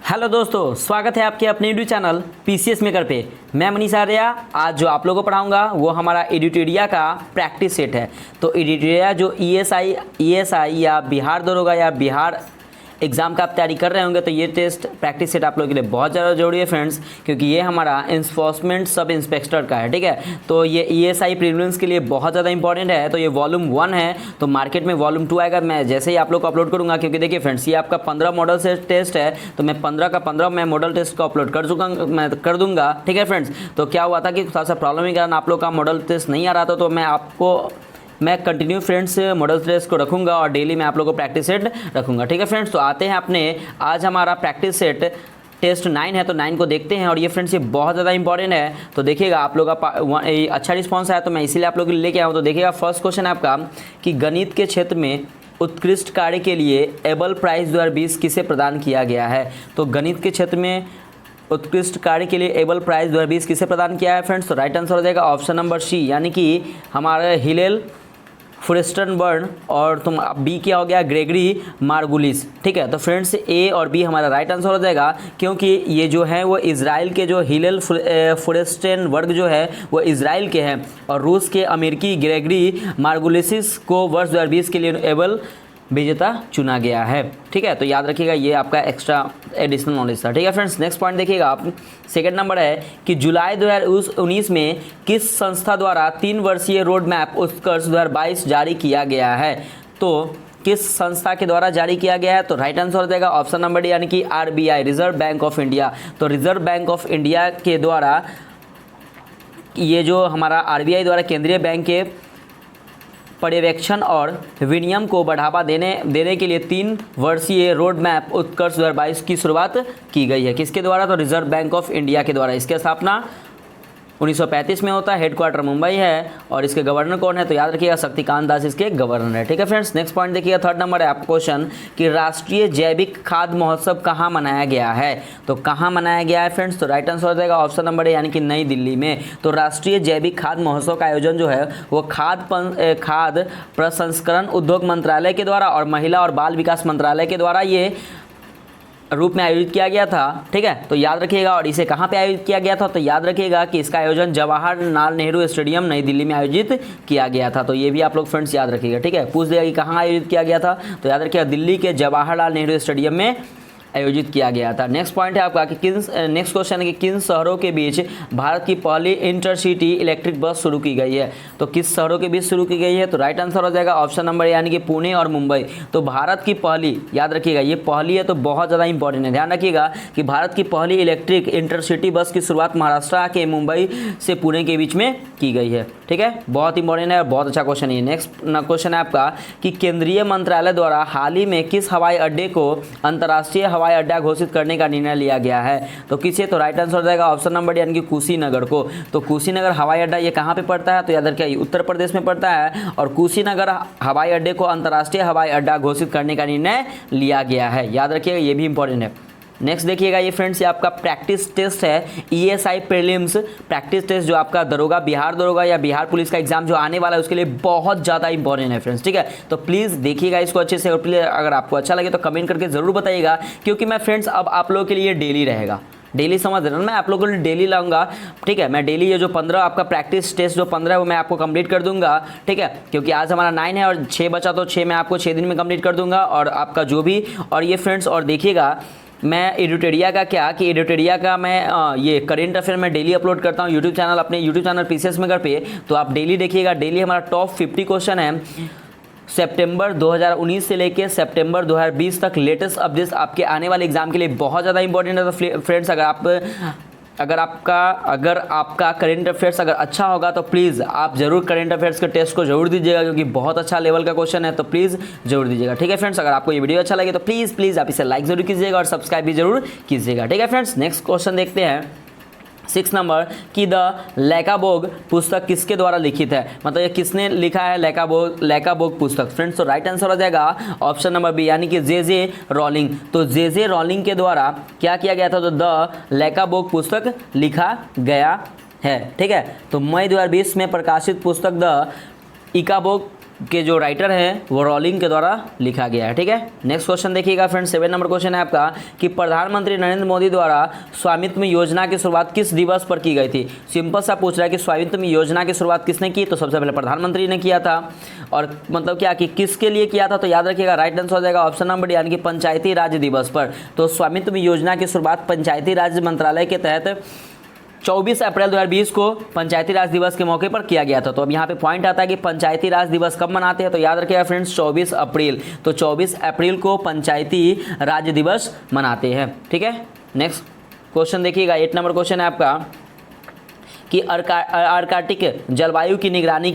Hello दोस्तों, स्वागत है आपके अपने यूट्यूब चैनल पीसीएस मेकर पे। मैं मनीष आर्या। आज जो आप लोगों को पढ़ाऊंगा वो हमारा एडिटोरिया का प्रैक्टिस सेट है। तो एडिटोरिया जो ईएसआई या बिहार दरोगा या बिहार एग्ज़ाम का आप तैयारी कर रहे होंगे तो ये टेस्ट प्रैक्टिस सेट आप लोगों के लिए बहुत ज़्यादा जरूरी है फ्रेंड्स, क्योंकि ये हमारा इन्फोर्समेंट सब इंस्पेक्टर का है। ठीक है, तो ये ईएसआई प्रीलिम्स के लिए बहुत ज़्यादा इंपॉर्टेंट है। तो ये वॉल्यूम 1 है, तो मार्केट में वॉल्यूम 2 आएगा। मैं जैसे ही आप लोग को अपलोड करूँगा, क्योंकि देखिए फ्रेंड्स ये आपका 15 मॉडल से टेस्ट है, तो मैं 15 का 15 मैं मॉडल टेस्ट को अपलोड कर दूंगा। ठीक है फ्रेंड्स, तो क्या हुआ था कि थोड़ा सा प्रॉब्लम के कारण आप लोग का मॉडल टेस्ट नहीं आ रहा था, तो मैं कंटिन्यू फ्रेंड्स मॉडल टेस्ट को रखूंगा और डेली मैं आप लोगों को प्रैक्टिस सेट रखूंगा। ठीक है फ्रेंड्स, तो आते हैं अपने आज हमारा प्रैक्टिस सेट टेस्ट 9 है, तो 9 को देखते हैं। और ये फ्रेंड्स ये बहुत ज़्यादा इंपॉर्टेंट है, तो देखिएगा आप लोग का अच्छा रिस्पॉन्स आया तो मैं इसीलिए आप लोग के लिए लेके आऊँ। तो देखिएगा फर्स्ट क्वेश्चन है आपका कि गणित के क्षेत्र में उत्कृष्ट कार्य के लिए एबल प्राइज़ 2020 किसे प्रदान किया गया है। तो गणित के क्षेत्र में उत्कृष्ट कार्य के लिए एबल प्राइज़ 2020 किसे प्रदान किया है फ्रेंड्स। तो राइट आंसर हो जाएगा ऑप्शन नंबर सी, यानी कि हमारे हिलेल फ्रेस्टनबर्न, और तुम बी क्या हो गया ग्रेगरी मार्गुलिस। ठीक है, तो फ्रेंड्स ए और बी हमारा राइट आंसर हो जाएगा, क्योंकि ये जो है वो इजराइल के जो हिलेल फ्रेस्टनबर्ग जो है वो इजराइल के हैं, और रूस के अमेरिकी ग्रेगरी मार्गुलिसिस को वर्ष 2020 के लिए एबल विजेता चुना गया है। ठीक है, तो याद रखिएगा ये आपका एक्स्ट्रा एडिशनल नॉलेज था। ठीक है फ्रेंड्स, नेक्स्ट पॉइंट देखिएगा आप। सेकंड नंबर है कि जुलाई 2019 में किस संस्था द्वारा 3 वर्षीय रोड मैप उत्कर्ष 2022 जारी किया गया है। तो किस संस्था के द्वारा जारी किया गया है, तो राइट आंसर हो जाएगा ऑप्शन नंबर डी, यानी कि RBI, reserve bank of India. तो रिजर्व बैंक ऑफ इंडिया के द्वारा ये जो हमारा आरबीआई द्वारा केंद्रीय बैंक के पर्यवेक्षण और विनियमन को बढ़ावा देने के लिए 3 वर्षीय रोड मैप उत्कर्ष 2022 की शुरुआत की गई है। किसके द्वारा, तो रिजर्व बैंक ऑफ इंडिया के द्वारा। इसकी स्थापना 1935 में होता है, हेडक्वार्टर मुंबई है, और इसके गवर्नर कौन है, तो याद रखिएगा शक्तिकांत दास इसके गवर्नर है। ठीक है फ्रेंड्स, नेक्स्ट पॉइंट देखिएगा। थर्ड नंबर है आपका क्वेश्चन कि राष्ट्रीय जैविक खाद्य महोत्सव कहाँ मनाया गया है। तो कहाँ मनाया गया है फ्रेंड्स, तो राइट आंसर हो जाएगा ऑप्शन नंबर ए, यानी कि नई दिल्ली में। तो राष्ट्रीय जैविक खाद्य महोत्सव का आयोजन जो है वो खाद्य प्रसंस्करण उद्योग मंत्रालय के द्वारा और महिला और बाल विकास मंत्रालय के द्वारा ये रूप में आयोजित किया गया था। ठीक है, तो याद रखिएगा। और इसे कहाँ पे आयोजित किया गया था, तो याद रखिएगा कि इसका आयोजन जवाहरलाल नेहरू स्टेडियम नई दिल्ली में आयोजित किया गया था। तो ये भी आप लोग फ्रेंड्स याद रखिएगा। ठीक है, पूछ देगा कि कहाँ आयोजित किया गया था, तो याद रखिएगा दिल्ली के जवाहरलाल नेहरू स्टेडियम में आयोजित किया गया था। नेक्स्ट पॉइंट है आपका कि नेक्स्ट क्वेश्चन है कि किन शहरों के बीच भारत की पहली इंटरसिटी इलेक्ट्रिक बस शुरू की गई है। तो किस शहरों के बीच शुरू की गई है, तो राइट आंसर हो जाएगा ऑप्शन नंबर, यानी कि पुणे और मुंबई। तो भारत की पहली, याद रखिएगा ये पहली है तो बहुत ज़्यादा इंपॉर्टेंट है, ध्यान रखिएगा कि भारत की पहली इलेक्ट्रिक इंटरसिटी बस की शुरुआत महाराष्ट्र के मुंबई से पुणे के बीच में की गई है। ठीक है, बहुत इंपॉर्टेंट है और बहुत अच्छा क्वेश्चन है। नेक्स्ट क्वेश्चन है आपका कि केंद्रीय मंत्रालय द्वारा हाल ही में किस हवाई अड्डे को अंतर्राष्ट्रीय हवाई अड्डा घोषित करने का निर्णय लिया गया है। तो किसे, तो राइट आंसर हो जाएगा ऑप्शन नंबर, यानी कि कुशीनगर को। तो कुशीनगर हवाई अड्डा ये कहाँ पे पड़ता है, तो याद रखिए उत्तर प्रदेश में पड़ता है, और कुशीनगर हवाई अड्डे को अंतर्राष्ट्रीय हवाई अड्डा घोषित करने का निर्णय लिया गया है। याद रखिएगा ये भी इंपॉर्टेंट है। नेक्स्ट देखिएगा ये फ्रेंड्स ये आपका प्रैक्टिस टेस्ट है, ईएसआई प्रीलिम्स प्रैक्टिस टेस्ट, जो आपका दरोगा, बिहार दरोगा या बिहार पुलिस का एग्जाम जो आने वाला है उसके लिए बहुत ज़्यादा इंपॉर्टेंट है फ्रेंड्स। ठीक है, तो प्लीज़ देखिएगा इसको अच्छे से, और प्लीज़ अगर आपको अच्छा लगे तो कमेंट करके ज़रूर बताइएगा, क्योंकि मैं फ्रेंड्स अब आप लोगों के लिए डेली रहेगा, डेली समझ रहे हो, मैं आप लोगों को डेली लाऊंगा। ठीक है, मैं डेली ये जो 15 आपका प्रैक्टिस टेस्ट जो 15 है वो मैं आपको कंप्लीट कर दूंगा। ठीक है, क्योंकि आज हमारा 9 है और 6 बचा, तो 6 मैं आपको 6 दिन में कंप्लीट कर दूंगा। और आपका जो भी, और ये फ्रेंड्स और देखिएगा मैं एडिटोरिया का क्या कि एडिटोरिया का मैं ये करेंट अफेयर में डेली अपलोड करता हूँ यूट्यूब चैनल, अपने यूट्यूब चैनल पीसीएस मेकर पे। तो आप डेली देखिएगा, डेली हमारा टॉप 50 क्वेश्चन है सितंबर 2019 से लेकर सितंबर 2020 तक लेटेस्ट अपडेट्स आपके आने वाले एग्जाम के लिए बहुत ज़्यादा इंपॉर्टेंट है। तो फ्रेंड्स अगर आपका करेंट अफेयर्स अगर अच्छा होगा तो प्लीज़ आप ज़रूर करेंट अफेयर्स के टेस्ट को जरूर दीजिएगा, क्योंकि बहुत अच्छा लेवल का क्वेश्चन है, तो प्लीज़ जरूर दीजिएगा। ठीक है फ्रेंड्स, अगर आपको ये वीडियो अच्छा लगे तो प्लीज़ आप इसे लाइक जरूर कीजिएगा और सब्सक्राइब भी जरूर कीजिएगा। ठीक है फ्रेंड्स, नेक्स्ट क्वेश्चन देखते हैं 6 नंबर कि द लैकाबोग पुस्तक किसके द्वारा लिखित है, मतलब ये किसने लिखा है लैकाबोग पुस्तक फ्रेंड्स। तो राइट आंसर हो जाएगा ऑप्शन नंबर बी, यानी कि जे रॉलिंग। तो जे रॉलिंग के द्वारा क्या किया गया था, तो द लैकाबोग पुस्तक लिखा गया है। ठीक है, तो मई 2020 में प्रकाशित पुस्तक द इकाबोग के जो राइटर हैं वो रॉलिंग के द्वारा लिखा गया है। ठीक है, नेक्स्ट क्वेश्चन देखिएगा फ्रेंड्स, 7 नंबर क्वेश्चन है आपका कि प्रधानमंत्री नरेंद्र मोदी द्वारा स्वामित्व योजना की शुरुआत किस दिवस पर की गई थी। सिंपल सा पूछ रहा है कि स्वामित्व योजना की शुरुआत किसने की, तो सबसे पहले प्रधानमंत्री ने किया था। और मतलब क्या कि किसके लिए किया था, तो याद रखिएगा राइट आंसर हो जाएगा ऑप्शन नंबर डी यानी कि पंचायती राज दिवस पर। तो स्वामित्व योजना की शुरुआत पंचायती राज मंत्रालय के तहत 24 अप्रैल 2020 को पंचायती राज दिवस के मौके पर किया गया था। तो अब यहाँ पे पॉइंट आता है कि पंचायती राज दिवस कब मनाते हैं, तो याद रखिएगा फ्रेंड्स 24 अप्रैल। तो 24 अप्रैल को पंचायती राज दिवस मनाते हैं। ठीक है, नेक्स्ट क्वेश्चन देखिएगा, 8 नंबर क्वेश्चन है आपका कि आर्कटिक जलवायु की निगरानी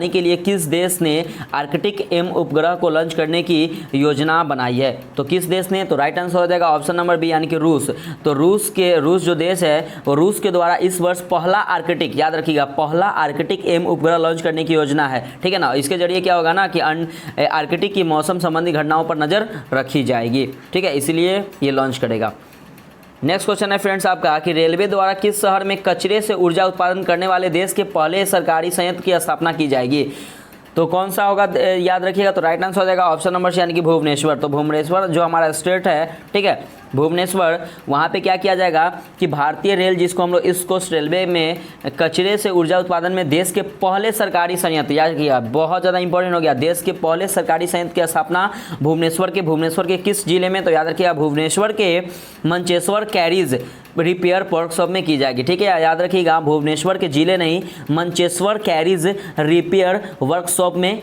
के लिए किस देश ने आर्कटिक एम उपग्रह को लॉन्च करने की योजना बनाई है। तो किस देश ने, तो राइट आंसर हो जाएगा ऑप्शन नंबर बी यानी कि रूस। तो रूस जो देश है वो रूस के द्वारा इस वर्ष पहला आर्कटिक, याद रखिएगा पहला आर्कटिक एम उपग्रह लॉन्च करने की योजना है। ठीक है ना, इसके जरिए क्या होगा ना कि आर्कटिक की मौसम संबंधी घटनाओं पर नज़र रखी जाएगी। ठीक है, इसीलिए ये लॉन्च करेगा। नेक्स्ट क्वेश्चन है फ्रेंड्स आपका कि रेलवे द्वारा किस शहर में कचरे से ऊर्जा उत्पादन करने वाले देश के पहले सरकारी संयंत्र की स्थापना की जाएगी। तो कौन सा होगा, याद रखिएगा तो राइट आंसर हो जाएगा ऑप्शन नंबर सी यानी कि भुवनेश्वर। तो भुवनेश्वर जो हमारा स्टेट है, ठीक है, भुवनेश्वर, वहाँ पे क्या किया जाएगा कि भारतीय रेल, जिसको हम लोग ईस्ट कोस्ट रेलवे में कचरे से ऊर्जा उत्पादन में देश के पहले सरकारी संयंत्र, याद किया बहुत ज़्यादा इंपॉर्टेंट हो गया, देश के पहले सरकारी संयंत्र की स्थापना भुवनेश्वर के किस जिले में, तो याद रखिएगा भुवनेश्वर के मंचेश्वर कैरीज रिपेयर वर्कशॉप में की जाएगी। ठीक है, याद रखिएगा भुवनेश्वर के जिले नहीं, मंचेश्वर कैरीज रिपेयर वर्कशॉप में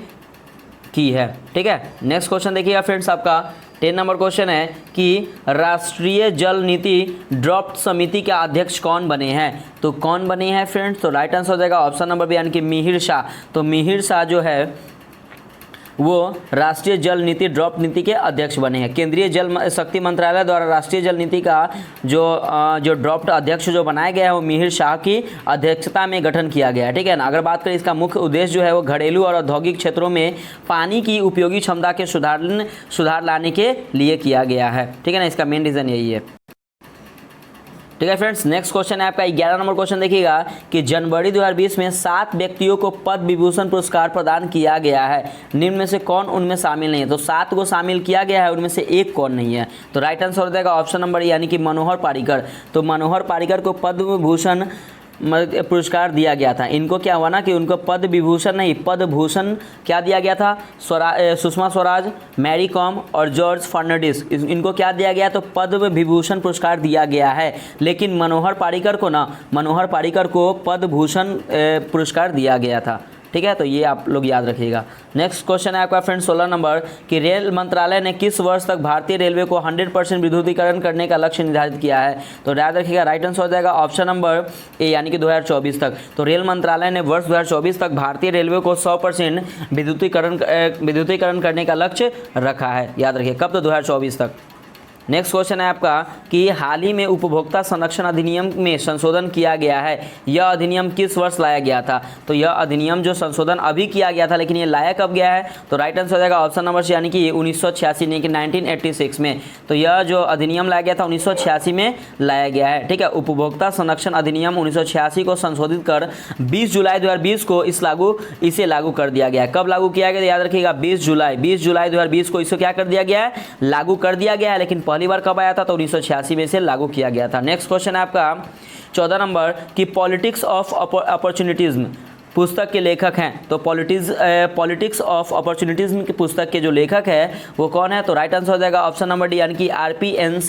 की है। ठीक है, नेक्स्ट क्वेश्चन देखिएगा फ्रेंड्स आपका 10 नंबर क्वेश्चन है कि राष्ट्रीय जल नीति ड्राफ्ट समिति के अध्यक्ष कौन बने हैं। तो कौन बने हैं फ्रेंड्स, तो राइट आंसर हो जाएगा ऑप्शन नंबर बी यानी कि मिहिर शाह। तो मिहिर शाह जो है वो राष्ट्रीय जल नीति ड्राफ्ट नीति के अध्यक्ष बने हैं। केंद्रीय जल शक्ति मंत्रालय द्वारा राष्ट्रीय जल नीति का जो ड्राफ्ट अध्यक्ष जो बनाया गया है वो मिहिर शाह की अध्यक्षता में गठन किया गया है। ठीक है ना, अगर बात करें इसका मुख्य उद्देश्य जो है वो घरेलू और औद्योगिक क्षेत्रों में पानी की उपयोगी क्षमता के सुधार लाने के लिए किया गया है। ठीक है ना, इसका मेन रीज़न यही है। ठीक है फ्रेंड्स, नेक्स्ट क्वेश्चन है आपका 11 नंबर क्वेश्चन देखिएगा कि जनवरी 2020 में 7 व्यक्तियों को पद्म विभूषण पुरस्कार प्रदान किया गया है, निम्न में से कौन उनमें शामिल नहीं है। तो 7 को शामिल किया गया है, उनमें से एक कौन नहीं है। तो राइट आंसर हो जाएगा ऑप्शन नंबर यानी कि मनोहर पारिकर। तो मनोहर पारिकर को पद्म विभूषण पुरस्कार दिया गया था। इनको क्या हुआ ना कि उनको पद्म विभूषण नहीं, पद्म भूषण क्या दिया गया था, सुषमा स्वराज, मैरी कॉम और जॉर्ज फर्नांडिस, इनको क्या दिया गया, तो पद्म विभूषण पुरस्कार दिया गया है। लेकिन मनोहर पारिकर को पद्म भूषण पुरस्कार दिया गया था। ठीक है, तो ये आप लोग याद रखिएगा। नेक्स्ट क्वेश्चन है आपका फ्रेंड 16 नंबर कि रेल मंत्रालय ने किस वर्ष तक भारतीय रेलवे को 100% विद्युतीकरण करने का लक्ष्य निर्धारित किया है। तो याद रखिएगा राइट आंसर हो जाएगा ऑप्शन नंबर ए यानी कि 2024 तक। तो रेल मंत्रालय ने वर्ष 2024 तक भारतीय रेलवे को 100% विद्युतीकरण करने का लक्ष्य रखा है। याद रखिए कब, तो 2024 तक। नेक्स्ट क्वेश्चन है आपका कि हाल ही में उपभोक्ता संरक्षण अधिनियम में संशोधन किया गया है, यह अधिनियम किस वर्ष लाया गया था। तो यह अधिनियम जो संशोधन अभी किया गया था, लेकिन ये लाया कब गया है, तो राइट आंसर हो जाएगा ऑप्शन नंबर सी यानी कि 1986 यानी कि 1986 में। तो यह जो अधिनियम लाया गया था 1986 में लाया गया है। ठीक है, उपभोक्ता संरक्षण अधिनियम 1986 को संशोधित कर 20 जुलाई 2020 को इसे लागू कर दिया गया है। कब लागू किया गया, याद रखिएगा 20 जुलाई 2020 को इसे क्या कर दिया गया है, लागू कर दिया गया है। लेकिन पहली बार कब आया था, तो 1986 में से लागू किया गया था। नेक्स्ट क्वेश्चन है आपका 14 नंबर कि पॉलिटिक्स ऑफ अपॉर्चुनिटिज्म पुस्तक के लेखक हैं। तो पॉलिटिक्स ऑफ अपॉर्चुनिटिज्म की पुस्तक के जो लेखक है वो कौन है, तो राइट आंसर हो जाएगा ऑप्शन नंबर डी यानी कि RPN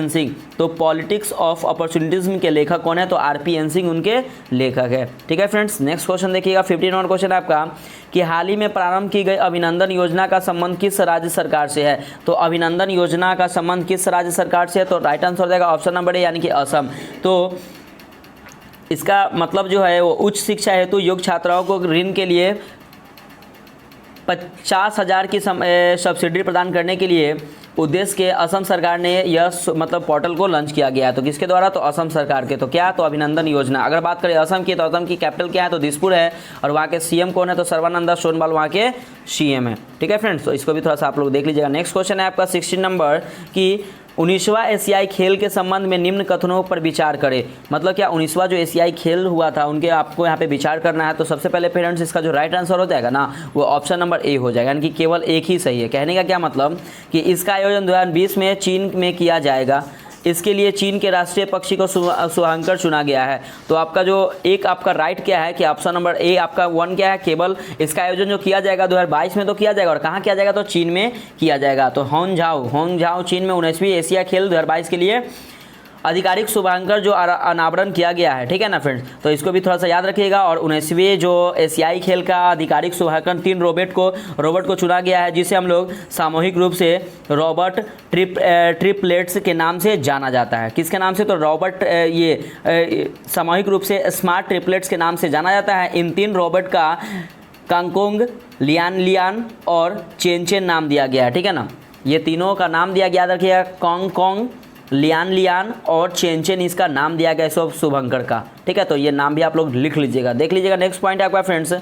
सिंह। तो पॉलिटिक्स ऑफ अपॉर्चुनिटिज्म के लेखक कौन है, तो RPN सिंह उनके लेखक है। ठीक है फ्रेंड्स, नेक्स्ट क्वेश्चन देखिएगा 15 नंबर क्वेश्चन है आपका कि हाल ही में प्रारंभ की गई अभिनंदन योजना का संबंध किस राज्य सरकार से है। तो अभिनंदन योजना का संबंध किस राज्य सरकार से है, तो राइट आंसर हो जाएगा ऑप्शन नंबर ए यानी कि असम। तो इसका मतलब जो है वो उच्च शिक्षा हेतु योग्य छात्राओं को ऋण के लिए 50,000 की सब्सिडी प्रदान करने के लिए उद्देश्य के असम सरकार ने यह मतलब पोर्टल को लॉन्च किया गया है। तो किसके द्वारा, तो असम सरकार के। तो क्या, तो अभिनंदन योजना। अगर बात करें असम की, तो असम की कैपिटल क्या है, तो दिसपुर है। और वहाँ के CM कौन है, तो सर्बानंद सोनोवाल वहाँ के CM है। ठीक है फ्रेंड्स, तो इसको भी थोड़ा सा आप लोग देख लीजिएगा। नेक्स्ट क्वेश्चन है आपका 16 नंबर कि 19वां एशियाई खेल के संबंध में निम्न कथनों पर विचार करें। मतलब क्या 19वां जो एशियाई खेल हुआ था उनके आपको यहाँ पे विचार करना है। तो सबसे पहले फ्रेंड्स इसका जो राइट आंसर हो जाएगा ना वो ऑप्शन नंबर ए हो जाएगा, यानी कि केवल एक ही सही है। कहने का क्या मतलब कि इसका आयोजन 2020 में चीन में किया जाएगा। इसके लिए चीन के राष्ट्रीय पक्षी को शुभांकर चुना गया है। तो आपका जो एक आपका राइट क्या है कि ऑप्शन नंबर ए आपका 1 क्या है, केवल इसका आयोजन जो किया जाएगा 2022 में तो किया जाएगा, और कहाँ किया जाएगा तो चीन में किया जाएगा। तो होंगझाओ चीन में 19वीं एशिया खेल 2022 के लिए आधिकारिक शुभांकर जो अनावरण किया गया है। ठीक है ना फ्रेंड्स, तो इसको भी थोड़ा सा याद रखिएगा। और 19वीं जो एशियाई खेल का आधिकारिक शुभांकर 3 रोबोट को चुना गया है, जिसे हम लोग सामूहिक रूप से रॉबर्ट ट्रिपलेट्स के नाम से जाना जाता है। किसके नाम से, तो रॉबर्ट सामूहिक रूप से स्मार्ट ट्रिपलेट्स के नाम से जाना जाता है। इन 3 रोबोट का कांगकोंग, लियान और चेन नाम दिया गया है। ठीक है ना, ये तीनों का नाम दिया गया, याद रखिएगा, कांगकोंग, लियान और चेन इसका नाम दिया गया सब शुभंकर का। ठीक है, तो ये नाम भी आप लोग लिख लीजिएगा, देख लीजिएगा। नेक्स्ट पॉइंट है आपका फ्रेंड्स,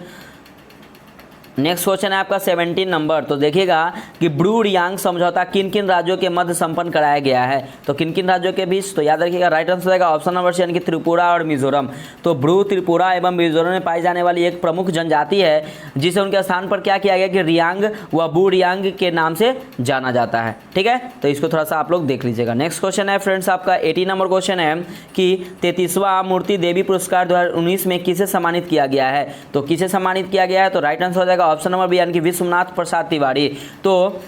नेक्स्ट क्वेश्चन है आपका 17 नंबर। तो देखिएगा कि ब्रू रियांग समझौता किन किन राज्यों के मध्य संपन्न कराया गया है। तो किन किन राज्यों के बीच, तो याद रखिएगा राइट आंसर रहेगा ऑप्शन नंबर सी, यानी कि त्रिपुरा और मिजोरम। तो ब्रू त्रिपुरा एवं मिजोरम में पाई जाने वाली एक प्रमुख जनजाति है, जिसे उनके स्थान पर क्या किया गया कि रियांग व बू रियांग के नाम से जाना जाता है। ठीक है, तो इसको थोड़ा सा आप लोग देख लीजिएगा। नेक्स्ट क्वेश्चन है फ्रेंड्स आपका 18 नंबर क्वेश्चन है कि 33वां मूर्ति देवी पुरस्कार 2019 में किसे सम्मानित किया गया है। तो किसे सम्मानित किया गया है, तो राइट आंसर हो जाएगा ऑप्शन नंबर बी, यानी कि विश्वनाथ प्रसाद तिवारी। तो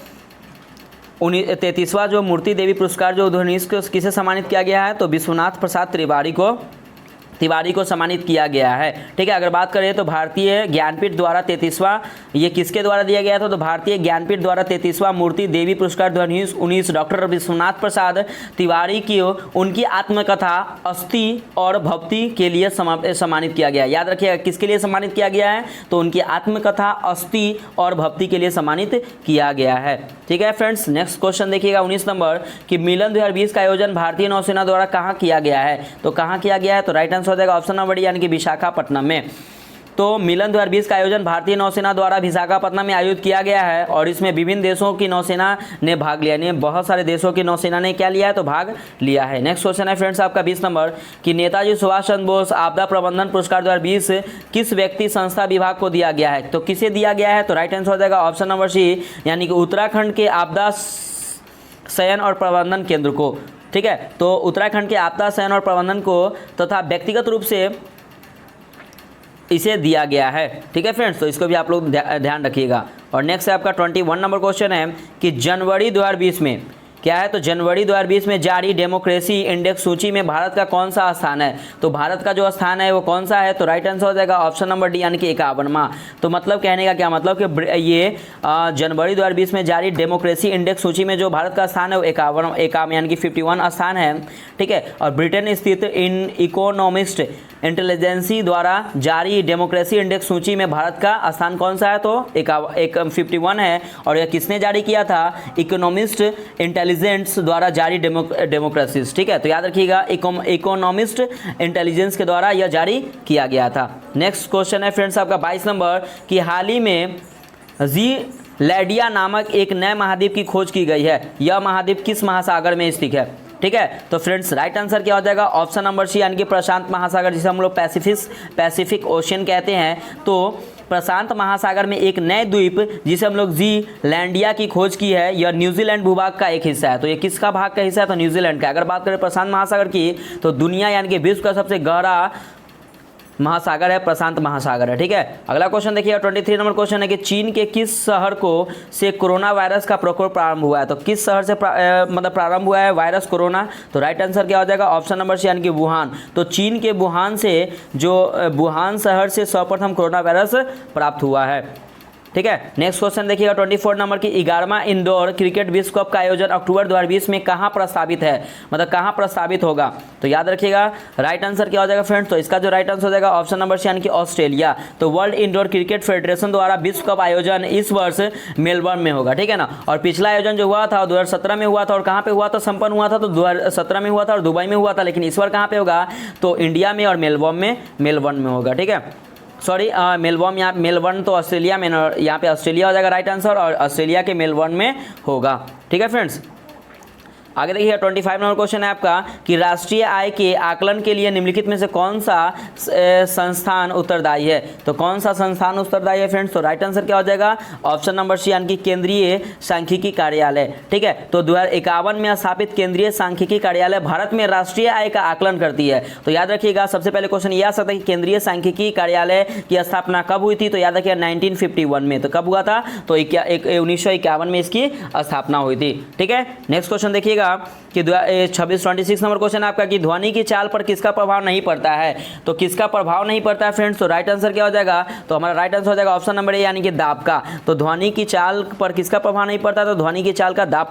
33वां जो मूर्ति देवी पुरस्कार जो 2019 को किसे सम्मानित किया गया है, तो विश्वनाथ प्रसाद तिवारी को सम्मानित किया गया है। ठीक है, अगर बात करें तो भारतीय ज्ञानपीठ द्वारा 33वां ये किसके द्वारा दिया गया था, तो भारतीय ज्ञानपीठ द्वारा 33वां मूर्ति देवी पुरस्कार 2019 डॉक्टर विश्वनाथ प्रसाद तिवारी की उनकी आत्मकथा अस्थि और भक्ति के लिए सम्मानित किया गया। याद रखिएगा किसके लिए सम्मानित किया गया है, तो उनकी आत्मकथा अस्थि और भक्ति के लिए सम्मानित किया गया है। ठीक है फ्रेंड्स, नेक्स्ट क्वेश्चन देखिएगा 19 नंबर कि मिलन 2020 का आयोजन भारतीय नौसेना द्वारा कहाँ किया गया है। तो कहाँ किया गया है, तो राइट हो जाएगा ऑप्शन नंबर डी, यानी कि विशाखापट्टनम में। तो मिलन 2020 का आयोजन भारतीय नौसेना द्वारा विशाखापट्टनम में आयोजित किया गया है, और इसमें विभिन्न देशों की नौसेना ने भाग लिया। यानी बहुत सारे देशों की नौसेना ने क्या लिया है, तो भाग लिया है। नेक्स्ट क्वेश्चन है फ्रेंड्स आपका 20 नंबर कि नेताजी सुभाष चंद्र बोस आपदा प्रबंधन पुरस्कार 2020 किस व्यक्ति संस्था विभाग को दिया गया है। तो किसे दिया गया है, तो राइट आंसर हो जाएगा ऑप्शन नंबर सी, यानी कि उत्तराखंड के आपदा शयन और प्रबंधन केंद्र को। ठीक है, तो उत्तराखंड के आपदा शयन और प्रबंधन को तथा व्यक्तिगत रूप से इसे दिया गया है। ठीक है फ्रेंड्स, तो इसको भी आप लोग ध्यान रखिएगा। और नेक्स्ट है आपका 21 नंबर क्वेश्चन है कि जनवरी 2020 में क्या है, तो जनवरी 2020 में जारी डेमोक्रेसी इंडेक्स सूची में भारत का कौन सा स्थान है। तो भारत का जो स्थान है वो कौन सा है, तो राइट आंसर हो जाएगा ऑप्शन नंबर डी, यानी कि 51वां। तो मतलब कहने का क्या मतलब कि ये जनवरी 2020 में जारी डेमोक्रेसी इंडेक्स सूची में जो भारत का स्थान है वो 51 यानी कि 51 स्थान है। ठीक है, और ब्रिटेन स्थित इन इकोनॉमिस्ट इंटेलिजेंसी द्वारा जारी डेमोक्रेसी इंडेक्स सूची में भारत का स्थान कौन सा है, तो 51 है। और यह किसने जारी किया था, इकोनॉमिस्ट इंटेलिजेंस द्वारा जारी डेमोक्रेसीज। ठीक है, तो याद रखिएगा इकोनॉमिस्ट इंटेलिजेंस के द्वारा यह जारी किया गया था। नेक्स्ट क्वेश्चन है फ्रेंड्स आपका 22 नंबर कि हाल ही में ज़ीलैंडिया नामक एक नए महाद्वीप की खोज की गई है। यह महाद्वीप किस महासागर में स्थित है। ठीक है, तो फ्रेंड्स राइट आंसर क्या हो जाएगा ऑप्शन नंबर सी, यानी कि प्रशांत महासागर, जिसे हम लोग पैसिफिक ओशियन कहते हैं। तो प्रशांत महासागर में एक नए द्वीप जिसे हम लोग ज़ीलैंडिया की खोज की है, यह न्यूजीलैंड भूभाग का एक हिस्सा है। तो ये किसका भाग का हिस्सा है, तो न्यूजीलैंड का। अगर बात करें प्रशांत महासागर की, तो दुनिया यानी कि विश्व का सबसे गहरा महासागर है प्रशांत महासागर है। ठीक है, अगला क्वेश्चन देखिए 23 नंबर क्वेश्चन है कि चीन के किस शहर को से कोरोना वायरस का प्रकोप प्रारंभ हुआ है। तो किस शहर से मतलब प्रारंभ हुआ है वायरस कोरोना, तो राइट आंसर क्या हो जाएगा ऑप्शन नंबर सी, यानी कि वुहान। तो चीन के वुहान शहर से सर्वप्रथम कोरोना वायरस प्राप्त हुआ है। ठीक है, नेक्स्ट क्वेश्चन देखिएगा 24 नंबर की 11वां इंडोर क्रिकेट विश्व कप का आयोजन अक्टूबर 2020 में कहाँ प्रस्तावित है, मतलब कहाँ प्रस्तावित होगा। तो याद रखिएगा राइट आंसर क्या हो जाएगा फ्रेंड्स, तो इसका जो राइट आंसर हो जाएगा ऑप्शन नंबर सी, यानी कि ऑस्ट्रेलिया। तो वर्ल्ड इंडोर क्रिकेट फेडरेशन द्वारा विश्व कप आयोजन इस वर्ष मेलबर्न में होगा। ठीक है ना, और पिछला आयोजन जो हुआ था 2017 में हुआ था, और कहाँ पे हुआ था, संपन्न हुआ था, तो 2017 में हुआ था और दुबई में हुआ था। लेकिन इस बार कहाँ पे होगा, तो इंडिया में और मेलबर्न में होगा। ठीक है, सॉरी मेलबर्न तो ऑस्ट्रेलिया में, यहाँ पे ऑस्ट्रेलिया हो जाएगा राइट आंसर, और ऑस्ट्रेलिया के मेलबर्न में होगा। ठीक है फ्रेंड्स, आगे देखिएगा 25 नंबर क्वेश्चन है आपका कि राष्ट्रीय आय के आकलन के लिए निम्नलिखित में से कौन सा संस्थान उत्तरदायी है। तो कौन सा संस्थान उत्तरदायी है फ्रेंड्स, तो राइट आंसर क्या हो जाएगा ऑप्शन नंबर सी यानी कि केंद्रीय सांख्यिकी कार्यालय। ठीक है, तो 2051 में स्थापित केंद्रीय सांख्यिकी कार्यालय भारत में राष्ट्रीय आय का आकलन करती है। तो याद रखिएगा सबसे पहले क्वेश्चन ये आ सकता है कि केंद्रीय सांख्यिकी कार्यालय की स्थापना कब हुई थी, तो याद रखिएगा 1951 में। तो कब हुआ था, तो 1951 में इसकी स्थापना हुई थी। ठीक है, नेक्स्ट क्वेश्चन देखिएगा कि 26 नंबर क्वेश्चन आपका कि ध्वनि की चाल पर किसका प्रभाव नहीं पड़ता है। तो किसका प्रभाव नहीं पड़ता है फ्रेंड्स, तो राइट आंसर क्या हो जाएगा, तो हमारा राइट आंसर हो जाएगा ऑप्शन नंबर ए यानी कि दाब का। तो ध्वनि की चाल पर किसका प्रभाव नहीं पड़ता, तो ध्वनि की चाल का दाब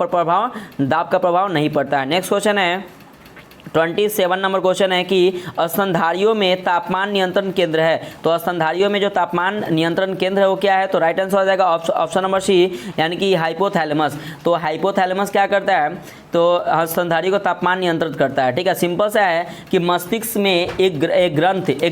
का प्रभाव नहीं पड़ता है। नेक्स्ट क्वेश्चन है 27 नंबर क्वेश्चन है कि स्तनधारियों में तापमान नियंत्रण केंद्र है। तो स्तनधारियों में जो तापमान नियंत्रण केंद्र है वो क्या है, तो राइट आंसर हो जाएगा ऑप्शन नंबर सी यानी कि हाइपोथैलेमस। तो हाइपोथैलेमस क्या करता है, तो स्तनधारी को तापमान नियंत्रित करता है। ठीक है, सिंपल सा है कि मस्तिष्क में एक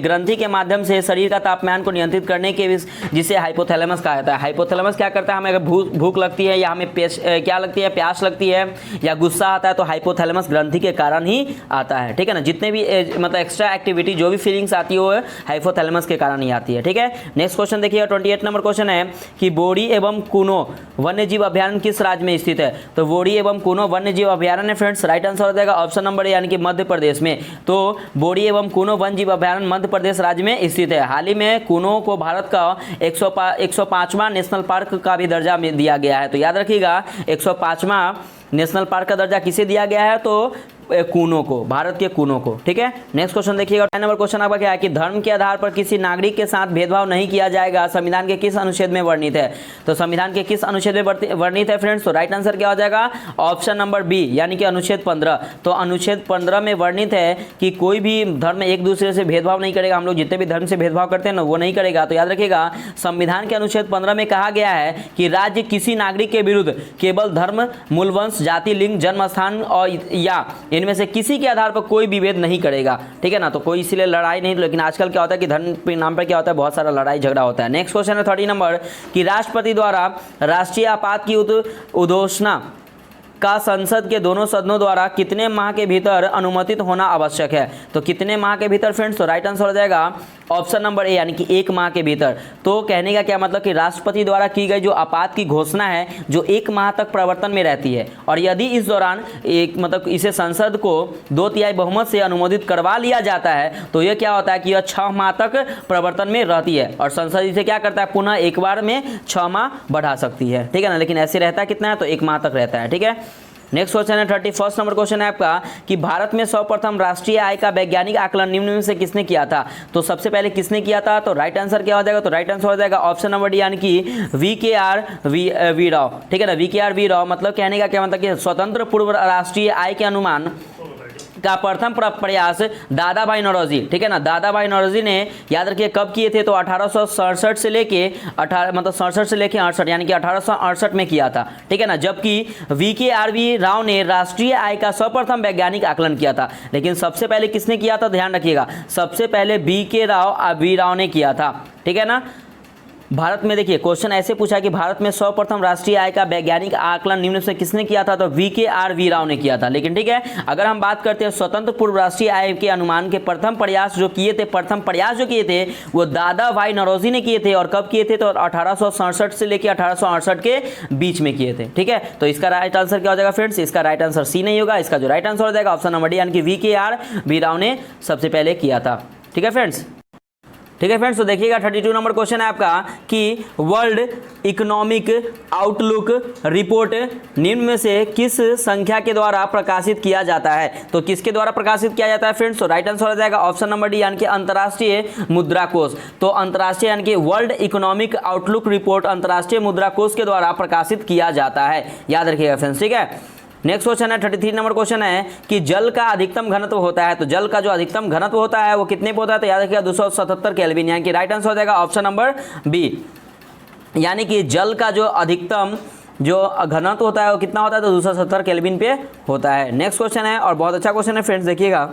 ग्रंथि के माध्यम से शरीर का तापमान को नियंत्रित करने के जिसे हाइपोथैलेमस कहा जाता है। हाइपोथैलेमस क्या करता है, हमें अगर भूख लगती है या हमें क्या लगती है, प्यास लगती है या गुस्सा आता है, तो हाइपोथैलेमस ग्रंथि के कारण ही आता है। ठीक है ना, जितने भी मतलब एक्स्ट्रा एक्टिविटी जो भी फीलिंग्स आती है वो हाइपोथैलेमस के कारण ही आती है। ठीक है, नेक्स्ट क्वेश्चन देखिए 28 नंबर क्वेश्चन है कि बोरी एवं कूनो वन्य जीव अभ्यारण्य किस राज्य में स्थित है। तो बोरी एवं कूनो वन्य जीव अभ्यारण्य फ्रेंड्स राइट आंसर हो जाएगा ऑप्शन नंबर यानी कि मध्य प्रदेश में। तो बोरी एवं कूनो वन्य जीव अभ्यारण्य मध्य प्रदेश राज्य में स्थित है। हाल ही में कूनो को भारत का 105वां नेशनल पार्क का भी दर्जा दिया गया है। तो याद रखिएगा 105वां नेशनल पार्क का दर्जा किसे दिया गया है, तो कूनो को, भारत के कूनो को। ठीक है, नेक्स्ट क्वेश्चन देखिएगा 9 नंबर क्वेश्चन आपका क्या है कि धर्म के आधार पर किसी नागरिक के साथ भेदभाव नहीं किया जाएगा संविधान के किस अनुच्छेद में वर्णित है। तो संविधान के किस अनुच्छेद में वर्णित है फ्रेंड्स, तो राइट आंसर क्या हो जाएगा ऑप्शन नंबर बी यानी कि अनुच्छेद 15। तो अनुच्छेद 15 में वर्णित है कि कोई भी धर्म एक दूसरे से भेदभाव नहीं करेगा। हम लोग जितने भी धर्म से भेदभाव करते हैं ना वो नहीं करेगा। तो याद रखिएगा संविधान के अनुच्छेद 15 में कहा गया है कि राज्य किसी नागरिक के विरुद्ध केवल धर्म, मूलवंश, जाति, लिंग, जन्म स्थान और या इनमें से किसी के आधार पर कोई विभेद नहीं करेगा। ठीक है ना, तो कोई इसीलिए लड़ाई नहीं, लेकिन आजकल क्या होता है कि धर्म के नाम पर क्या होता है, बहुत सारा लड़ाई झगड़ा होता है। नेक्स्ट क्वेश्चन है 30 नंबर कि राष्ट्रपति द्वारा राष्ट्रीय आपात की उद्घोषणा का संसद के दोनों सदनों द्वारा कितने माह के भीतर अनुमोदित होना आवश्यक है। तो कितने माह के भीतर फ्रेंड्स, तो राइट आंसर हो जाएगा ऑप्शन नंबर ए यानी कि 1 माह के भीतर। तो कहने का क्या मतलब कि राष्ट्रपति द्वारा की गई जो आपात की घोषणा है जो 1 माह तक प्रवर्तन में रहती है, और यदि इस दौरान एक मतलब इसे संसद को 2/3 बहुमत से अनुमोदित करवा लिया जाता है तो यह क्या होता है कि यह 6 माह तक प्रवर्तन में रहती है, और संसद इसे क्या करता है पुनः एक बार में 6 माह बढ़ा सकती है। ठीक है ना, लेकिन ऐसे रहता है कितना है, तो 1 माह तक रहता है। ठीक है, नेक्स्ट क्वेश्चन है 31 नंबर क्वेश्चन है आपका कि भारत में सर्वप्रथम राष्ट्रीय आय का वैज्ञानिक आकलन निम्न में से किसने किया था। तो सबसे पहले किसने किया था, तो राइट आंसर क्या हो जाएगा, तो राइट आंसर हो जाएगा ऑप्शन नंबर डी यानी कि वी राव। ठीक है ना, वी राव मतलब कहने का क्या मतलब कि स्वतंत्र पूर्व राष्ट्रीय आय के अनुमान का प्रथम प्रयास दादा भाई नौरोजी। ठीक है ना, दादा भाई नौरोजी ने याद रखिए कब किए थे, तो 1867 से लेके 68 यानी कि 1868 में किया था। ठीक है ना, जबकि वी राव ने राष्ट्रीय आय का सर्वप्रथम वैज्ञानिक आकलन किया था। लेकिन सबसे पहले किसने किया था, ध्यान रखिएगा सबसे पहले वी राव ने किया था। ठीक है ना, भारत में देखिए क्वेश्चन ऐसे पूछा कि भारत में सर्वप्रथम राष्ट्रीय आय का वैज्ञानिक आकलन निम्न से किसने किया था, तो वी राव ने किया था। लेकिन ठीक है, अगर हम बात करते हैं स्वतंत्र पूर्व राष्ट्रीय आय के अनुमान के प्रथम प्रयास जो किए थे वो दादा भाई नौरोजी ने किए थे। और कब किए थे, तो 1867 से लेकर 1868 के बीच में किए थे। ठीक है, तो इसका राइट आंसर क्या हो जाएगा फ्रेंड्स, इसका राइट आंसर सी नहीं होगा। इसका जो राइट आंसर हो जाएगा ऑप्शन नंबर डी यानी कि वी राव ने सबसे पहले किया था। ठीक है फ्रेंड्स, तो देखिएगा 32 नंबर क्वेश्चन है आपका कि वर्ल्ड इकोनॉमिक आउटलुक रिपोर्ट निम्न में से किस संख्या के द्वारा प्रकाशित किया जाता है। तो किसके द्वारा प्रकाशित किया जाता है फ्रेंड्स, तो राइट आंसर हो जाएगा ऑप्शन नंबर डी यानी कि अंतर्राष्ट्रीय मुद्रा कोष। तो अंतर्राष्ट्रीय यानी कि वर्ल्ड इकोनॉमिक आउटलुक रिपोर्ट अंतर्राष्ट्रीय मुद्रा कोष के द्वारा प्रकाशित किया जाता है, याद रखिएगा फ्रेंड्स। ठीक है, नेक्स्ट क्वेश्चन है 33 नंबर क्वेश्चन है कि जल का अधिकतम घनत्व होता है। तो जल का जो अधिकतम घनत्व होता है वो कितने पे होता है, तो याद रखिएगा 277 केल्विन, यानी कि राइट आंसर हो जाएगा ऑप्शन नंबर बी यानी कि जल का जो अधिकतम जो घनत्व होता है वो कितना होता है, तो 270 केल्विन पे होता है। नेक्स्ट क्वेश्चन है और बहुत अच्छा क्वेश्चन है फ्रेंड्स, देखिएगा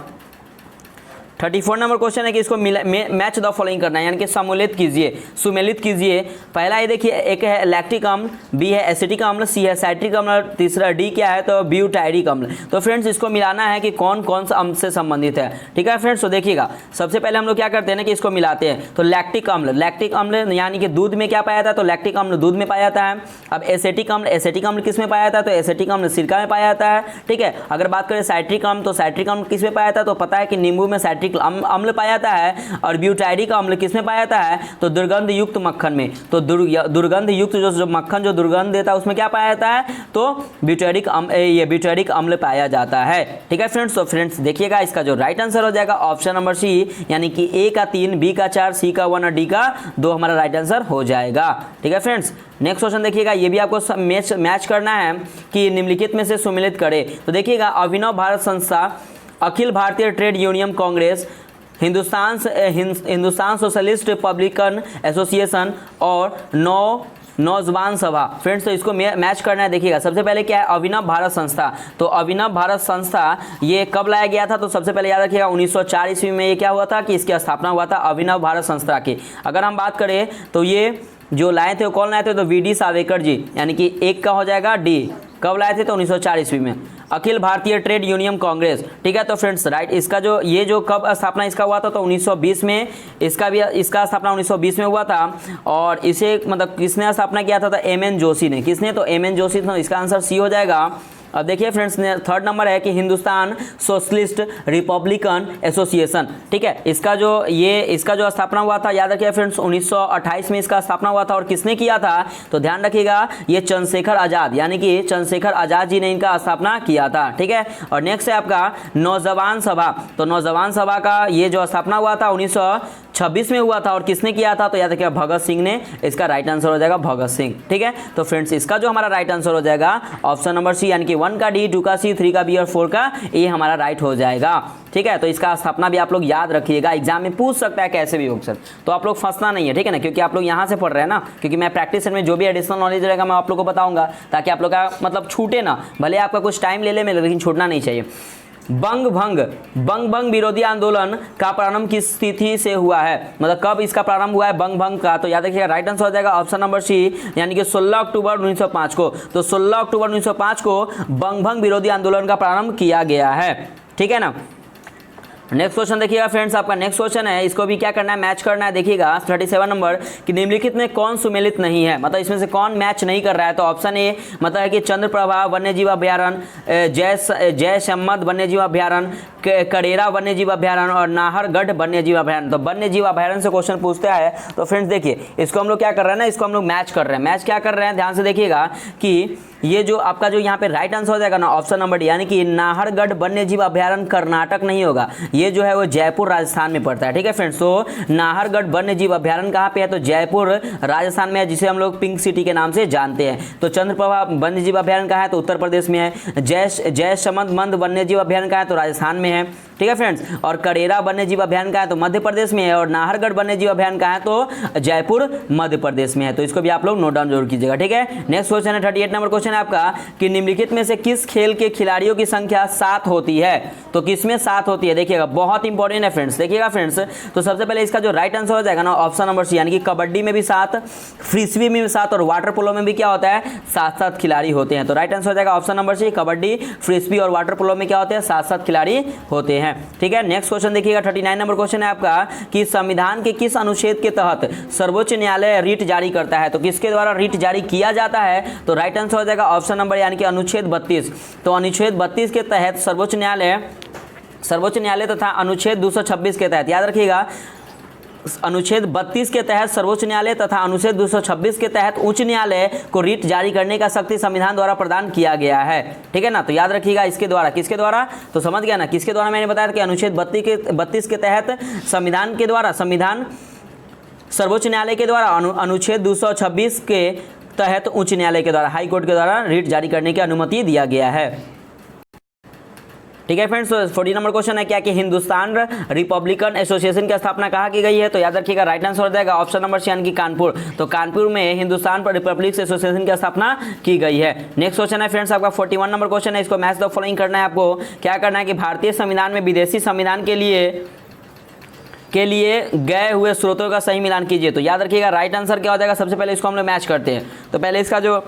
34 नंबर क्वेश्चन है कि इसको मैच द फॉलोइंग करना है, यानी कि सम्मिलित कीजिए, सुमेलित कीजिए। पहला ये देखिए, एक है लैक्टिक अम्ल, बी है एसिटिक अम्ल, सी है साइट्रिक अम्ल, तीसरा डी क्या है तो ब्यूटाइरिक अम्ल। तो फ्रेंड्स इसको मिलाना है कि कौन कौन सा अम्ल से संबंधित है। ठीक है फ्रेंड्स, तो देखिएगा सबसे पहले हम लोग क्या करते हैं ना कि इसको मिलाते हैं। तो लैक्टिक अम्ल यानी कि दूध में क्या पाया जाता है, तो लैक्टिक अम्ल दूध में पाया जाता है। अब एसिटिक अम्ल किस में पाया जाता है, तो एसिटिक अम्ल सिरका में पाया जाता है। ठीक है, अगर बात करें साइट्रिक अम्ल, तो साइट्रिक अम्ल किस में पाया जाता है, तो पता है कि नींबू में साइट्रिक अम्ल पाया जाता है। और ब्यूटाइरिक अम्ल किस में पाया जाता है, तो दुर्गंध युक्त मक्खन में। तो दुर्गंध युक्त जो मक्खन जो दुर्गंध देता है उसमें क्या पाया जाता है, तो ब्यूटाइरिक अम्ल पाया जाता है। ठीक है फ्रेंड्स, तो फ्रेंड्स देखिएगा इसका जो राइट आंसर हो जाएगा ऑप्शन नंबर सी, यानी कि ए का 3, बी का 4, सी का 1 और डी का 2 हमारा राइट आंसर हो जाएगा। ठीक है फ्रेंड्स, नेक्स्ट क्वेश्चन देखिएगा, ये भी आपको मैच करना है कि निम्नलिखित में से सुमेलित करें। तो देखिएगा, अभिनव भारत संस्था, Akhil Bharatiya trade union Congress, Hindustan socialist Republican association और नौजवान सभा। फ्रेंड्स तो इसको मैच करना है। देखिएगा सबसे पहले क्या है, अभिनव भारत संस्था। तो अभिनव भारत संस्था ये कब लाया गया था, तो सबसे पहले याद रखिएगा 1904 ईस्वी में ये क्या हुआ था कि इसकी स्थापना हुआ था अभिनव भारत संस्था की। अगर हम बात करें तो ये जो लाए थे वो कौन लाए थे, तो वी डी सावरकर जी, यानी कि एक का हो जाएगा डी। कब लाए थे, तो 1904 ईस्वी में। Akhil Bharatiya trade union Congress. ठीक है, तो फ्रेंड्स राइट, इसका जो ये जो कब स्थापना इसका हुआ था, तो 1920 में। इसका स्थापना 1920 में हुआ था। और इसे मतलब किसने स्थापना किया था, तो एम एन जोशी ने। किसने, तो एम एन जोशी। तो इसका आंसर सी हो जाएगा। अब देखिए फ्रेंड्स, थर्ड नंबर है कि हिंदुस्तान सोशलिस्ट रिपब्लिकन एसोसिएशन। ठीक है, इसका जो स्थापना हुआ था, याद रखिए फ्रेंड्स 1928 में इसका स्थापना हुआ था। और किसने किया था, तो ध्यान रखिएगा ये चंद्रशेखर आजाद, यानी कि चंद्रशेखर आजाद जी ने इनका स्थापना किया था। ठीक है, और नेक्स्ट है आपका नौजवान सभा। तो नौजवान सभा का ये जो स्थापना हुआ था 1926 में हुआ था। और किसने किया था, तो याद रखिएगा भगत सिंह ने। इसका राइट आंसर हो जाएगा भगत सिंह। ठीक है, तो फ्रेंड्स इसका जो हमारा राइट आंसर हो जाएगा ऑप्शन नंबर सी, यानी कि 1 का डी, 2 का सी, 3 का बी और 4 का ए हमारा राइट हो जाएगा। ठीक है, तो इसका स्थापना भी आप लोग याद रखिएगा, एग्जाम में पूछ सकता है कैसे भी हो सर, तो आप लोग फंसना नहीं है। ठीक है ना, क्योंकि आप लोग यहाँ से पढ़ रहे हैं ना, क्योंकि मैं प्रैक्टिस सेट में जो भी एडिशनल नॉलेज रहेगा मैं आप लोग को बताऊंगा, ताकि आप लोग का मतलब छूटे ना, भले आपका कुछ टाइम ले लेकिन छूटना नहीं चाहिए। बंग भंग विरोधी आंदोलन का प्रारंभ किस तिथि से हुआ है, मतलब कब इसका प्रारंभ हुआ है बंग भंग का, तो याद रखिएगा राइट आंसर हो जाएगा ऑप्शन नंबर सी, यानी कि 16 अक्टूबर 1905 को। तो 16 अक्टूबर 1905 को बंग भंग विरोधी आंदोलन का प्रारंभ किया गया है। ठीक है ना। नेक्स्ट क्वेश्चन देखिएगा फ्रेंड्स, आपका नेक्स्ट क्वेश्चन है, इसको भी क्या करना है, मैच करना है। देखिएगा 37 नंबर कि निम्नलिखित में कौन सुमेलित नहीं है, मतलब इसमें से कौन मैच नहीं कर रहा है। तो ऑप्शन ए मतलब है कि चंद्रप्रभा वन्यजीव अभ्यारण्य, जय सम्मद वन्यजीव अभ्यारण्य, करेरा वन्यजीव अभ्यारण्य और नाहरगढ़ वन्यजीव अभ्यारण्य। तो वन्यजीव अभ्यारण्य से क्वेश्चन पूछता है। तो फ्रेंड्स देखिए इसको हम लोग क्या कर रहे हैं ना, इसको हम लोग मैच कर रहे हैं। मैच क्या कर रहे हैं, ध्यान से देखिएगा कि ये जो आपका जो यहाँ पे राइट आंसर हो जाएगा ना ऑप्शन नंबर डी, यानी कि नाहरगढ़ वन्यजीव अभ्यारण्य कर्नाटक नहीं होगा, ये जो है वो जयपुर राजस्थान में पड़ता है। ठीक है फ्रेंड्स, तो नाहरगढ़ वन्यजीव अभ्यारण्य कहाँ पे है, तो जयपुर राजस्थान में है, जिसे हम लोग पिंक सिटी के नाम से जानते हैं। तो चंद्रप्रभा वन्यजीव अभ्यारण्य कहाँ है, तो उत्तर प्रदेश में है। जय समंद वन्यजीव अभ्यारण्य कहाँ है, तो राजस्थान में है। ठीक है फ्रेंड्स, और करेरा वन्यजीव अभ्यारण्य कहाँ है, तो मध्य प्रदेश में है। और नाहरगढ़ वन्यजीव अभ्यारण्य कहाँ है, तो जयपुर मध्य प्रदेश में है। तो इसको भी आप लोग नोट डाउन जरूर कीजिएगा। ठीक है, नेक्स्ट क्वेश्चन है 38 नंबर क्वेश्चन है आपका कि निम्नलिखित में से किस खेल के खिलाड़ियों की संख्या 7 होती है। तो किसमें 7 होती है, देखिएगा बहुत इंपॉर्टेंट है फ्रेंड्स। देखिएगा फ्रेंड्स, तो सबसे पहले इसका जो राइट आंसर हो जाएगा ना ऑप्शन नंबर सी, यानी कि कबड्डी में भी 7, फ्रिस्बी में भी 7 और वाटर पोलो में भी क्या होता है, 7-7 खिलाड़ी होते हैं। तो राइट आंसर हो जाएगा option number C, kabaddi, frisbee और वाटर पोलो में क्या होते हैं, 7-7 खिलाड़ी होते हैं। ठीक है, नेक्स्ट क्वेश्चन देखिएगा 39 नंबर क्वेश्चन है आपका कि संविधान के किस अनुच्छेद के तहत सर्वोच्च न्यायालय रिट जारी करता है। तो किसके द्वारा रिट जारी किया जाता है, तो राइट आंसर हो जाएगा ऑप्शन नंबर यानी कि अनुच्छेद 32। तो अनुच्छेद 32 के तहत सर्वोच्च न्यायालय तथा अनुच्छेद 226 के तहत, याद रखिएगा अनुच्छेद 32 के तहत सर्वोच्च न्यायालय तथा अनुच्छेद 226 के तहत उच्च न्यायालय को रिट जारी करने का शक्ति संविधान द्वारा प्रदान किया गया है। ठीक है ना, तो याद रखिएगा इसके द्वारा, किसके द्वारा, तो समझ गया ना किसके द्वारा, मैंने बताया कि अनुच्छेद 32 के तहत संविधान के द्वारा, संविधान सर्वोच्च न्यायालय के द्वारा, अनुच्छेद 226 के तहत उच्च न्यायालय के द्वारा, हाई कोर्ट के द्वारा रिट जारी करने की अनुमति दिया गया है। ठीक है फ्रेंड्स, 40 नंबर क्वेश्चन है क्या कि हिंदुस्तान रिपब्लिकन एसोसिएशन की स्थापना कहाँ की गई है। तो याद रखिएगा राइट आंसर हो जाएगा ऑप्शन नंबर सी, यानी कि कानपुर। तो कानपुर में हिंदुस्तान रिपब्लिक एसोसिएशन की स्थापना की गई है। नेक्स्ट क्वेश्चन है फ्रेंड्स आपका 41 नंबर क्वेश्चन है, इसको मैच द फॉलोइंग करना है। आपको क्या करना है कि भारतीय संविधान में विदेशी संविधान के लिए के लिए गए हुए स्रोतों का सही मिलान कीजिए। तो याद रखिएगा राइट आंसर क्या हो जाएगा, सबसे पहले इसको हम लोग मैच करते हैं। तो पहले इसका जो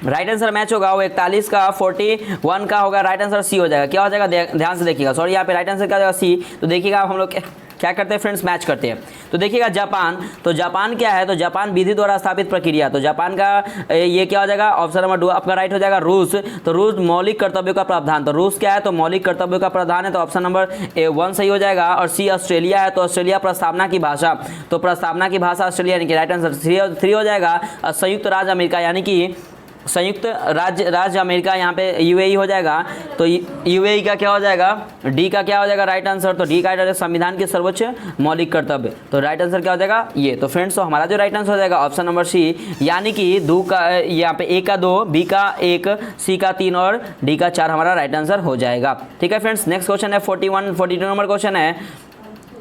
राइट आंसर मैच होगा वो 41 का 41 का होगा, राइट आंसर सी हो जाएगा। क्या हो जाएगा, ध्यान से देखिएगा, सॉरी यहाँ पे राइट आंसर क्या हो जाएगा सी। तो देखिएगा हम लोग क्या करते हैं फ्रेंड्स, मैच करते हैं। तो देखिएगा जापान, तो जापान क्या है, तो जापान विधि द्वारा स्थापित प्रक्रिया, तो जापान का ये क्या हो जाएगा, ऑप्शन नंबर 2 आपका राइट हो जाएगा रूस। तो रूस मौलिक कर्तव्यों का प्रावधान, तो रूस क्या है, तो मौलिक कर्तव्यों का प्रावधान है, तो ऑप्शन नंबर 1 सही हो जाएगा। और सी ऑस्ट्रेलिया है, तो ऑस्ट्रेलिया प्रस्तावना की भाषा, तो प्रस्तावना की भाषा ऑस्ट्रेलिया यानी कि राइट आंसर 3 हो जाएगा। संयुक्त राज्य अमेरिका यानी कि संयुक्त राज्य अमेरिका, यहाँ पे यूएई हो जाएगा। तो यूएई का क्या हो जाएगा, डी का क्या हो जाएगा राइट आंसर, तो डी का राइट संविधान के सर्वोच्च मौलिक कर्तव्य, तो राइट आंसर क्या हो जाएगा ये। तो फ्रेंड्स तो हमारा जो राइट आंसर हो जाएगा ऑप्शन नंबर सी, यानी कि 2 का यहाँ पे ए का 2, बी का 1, सी का 3 और डी का 4 हमारा राइट आंसर हो जाएगा। ठीक है फ्रेंड्स, नेक्स्ट क्वेश्चन है 42 नंबर क्वेश्चन है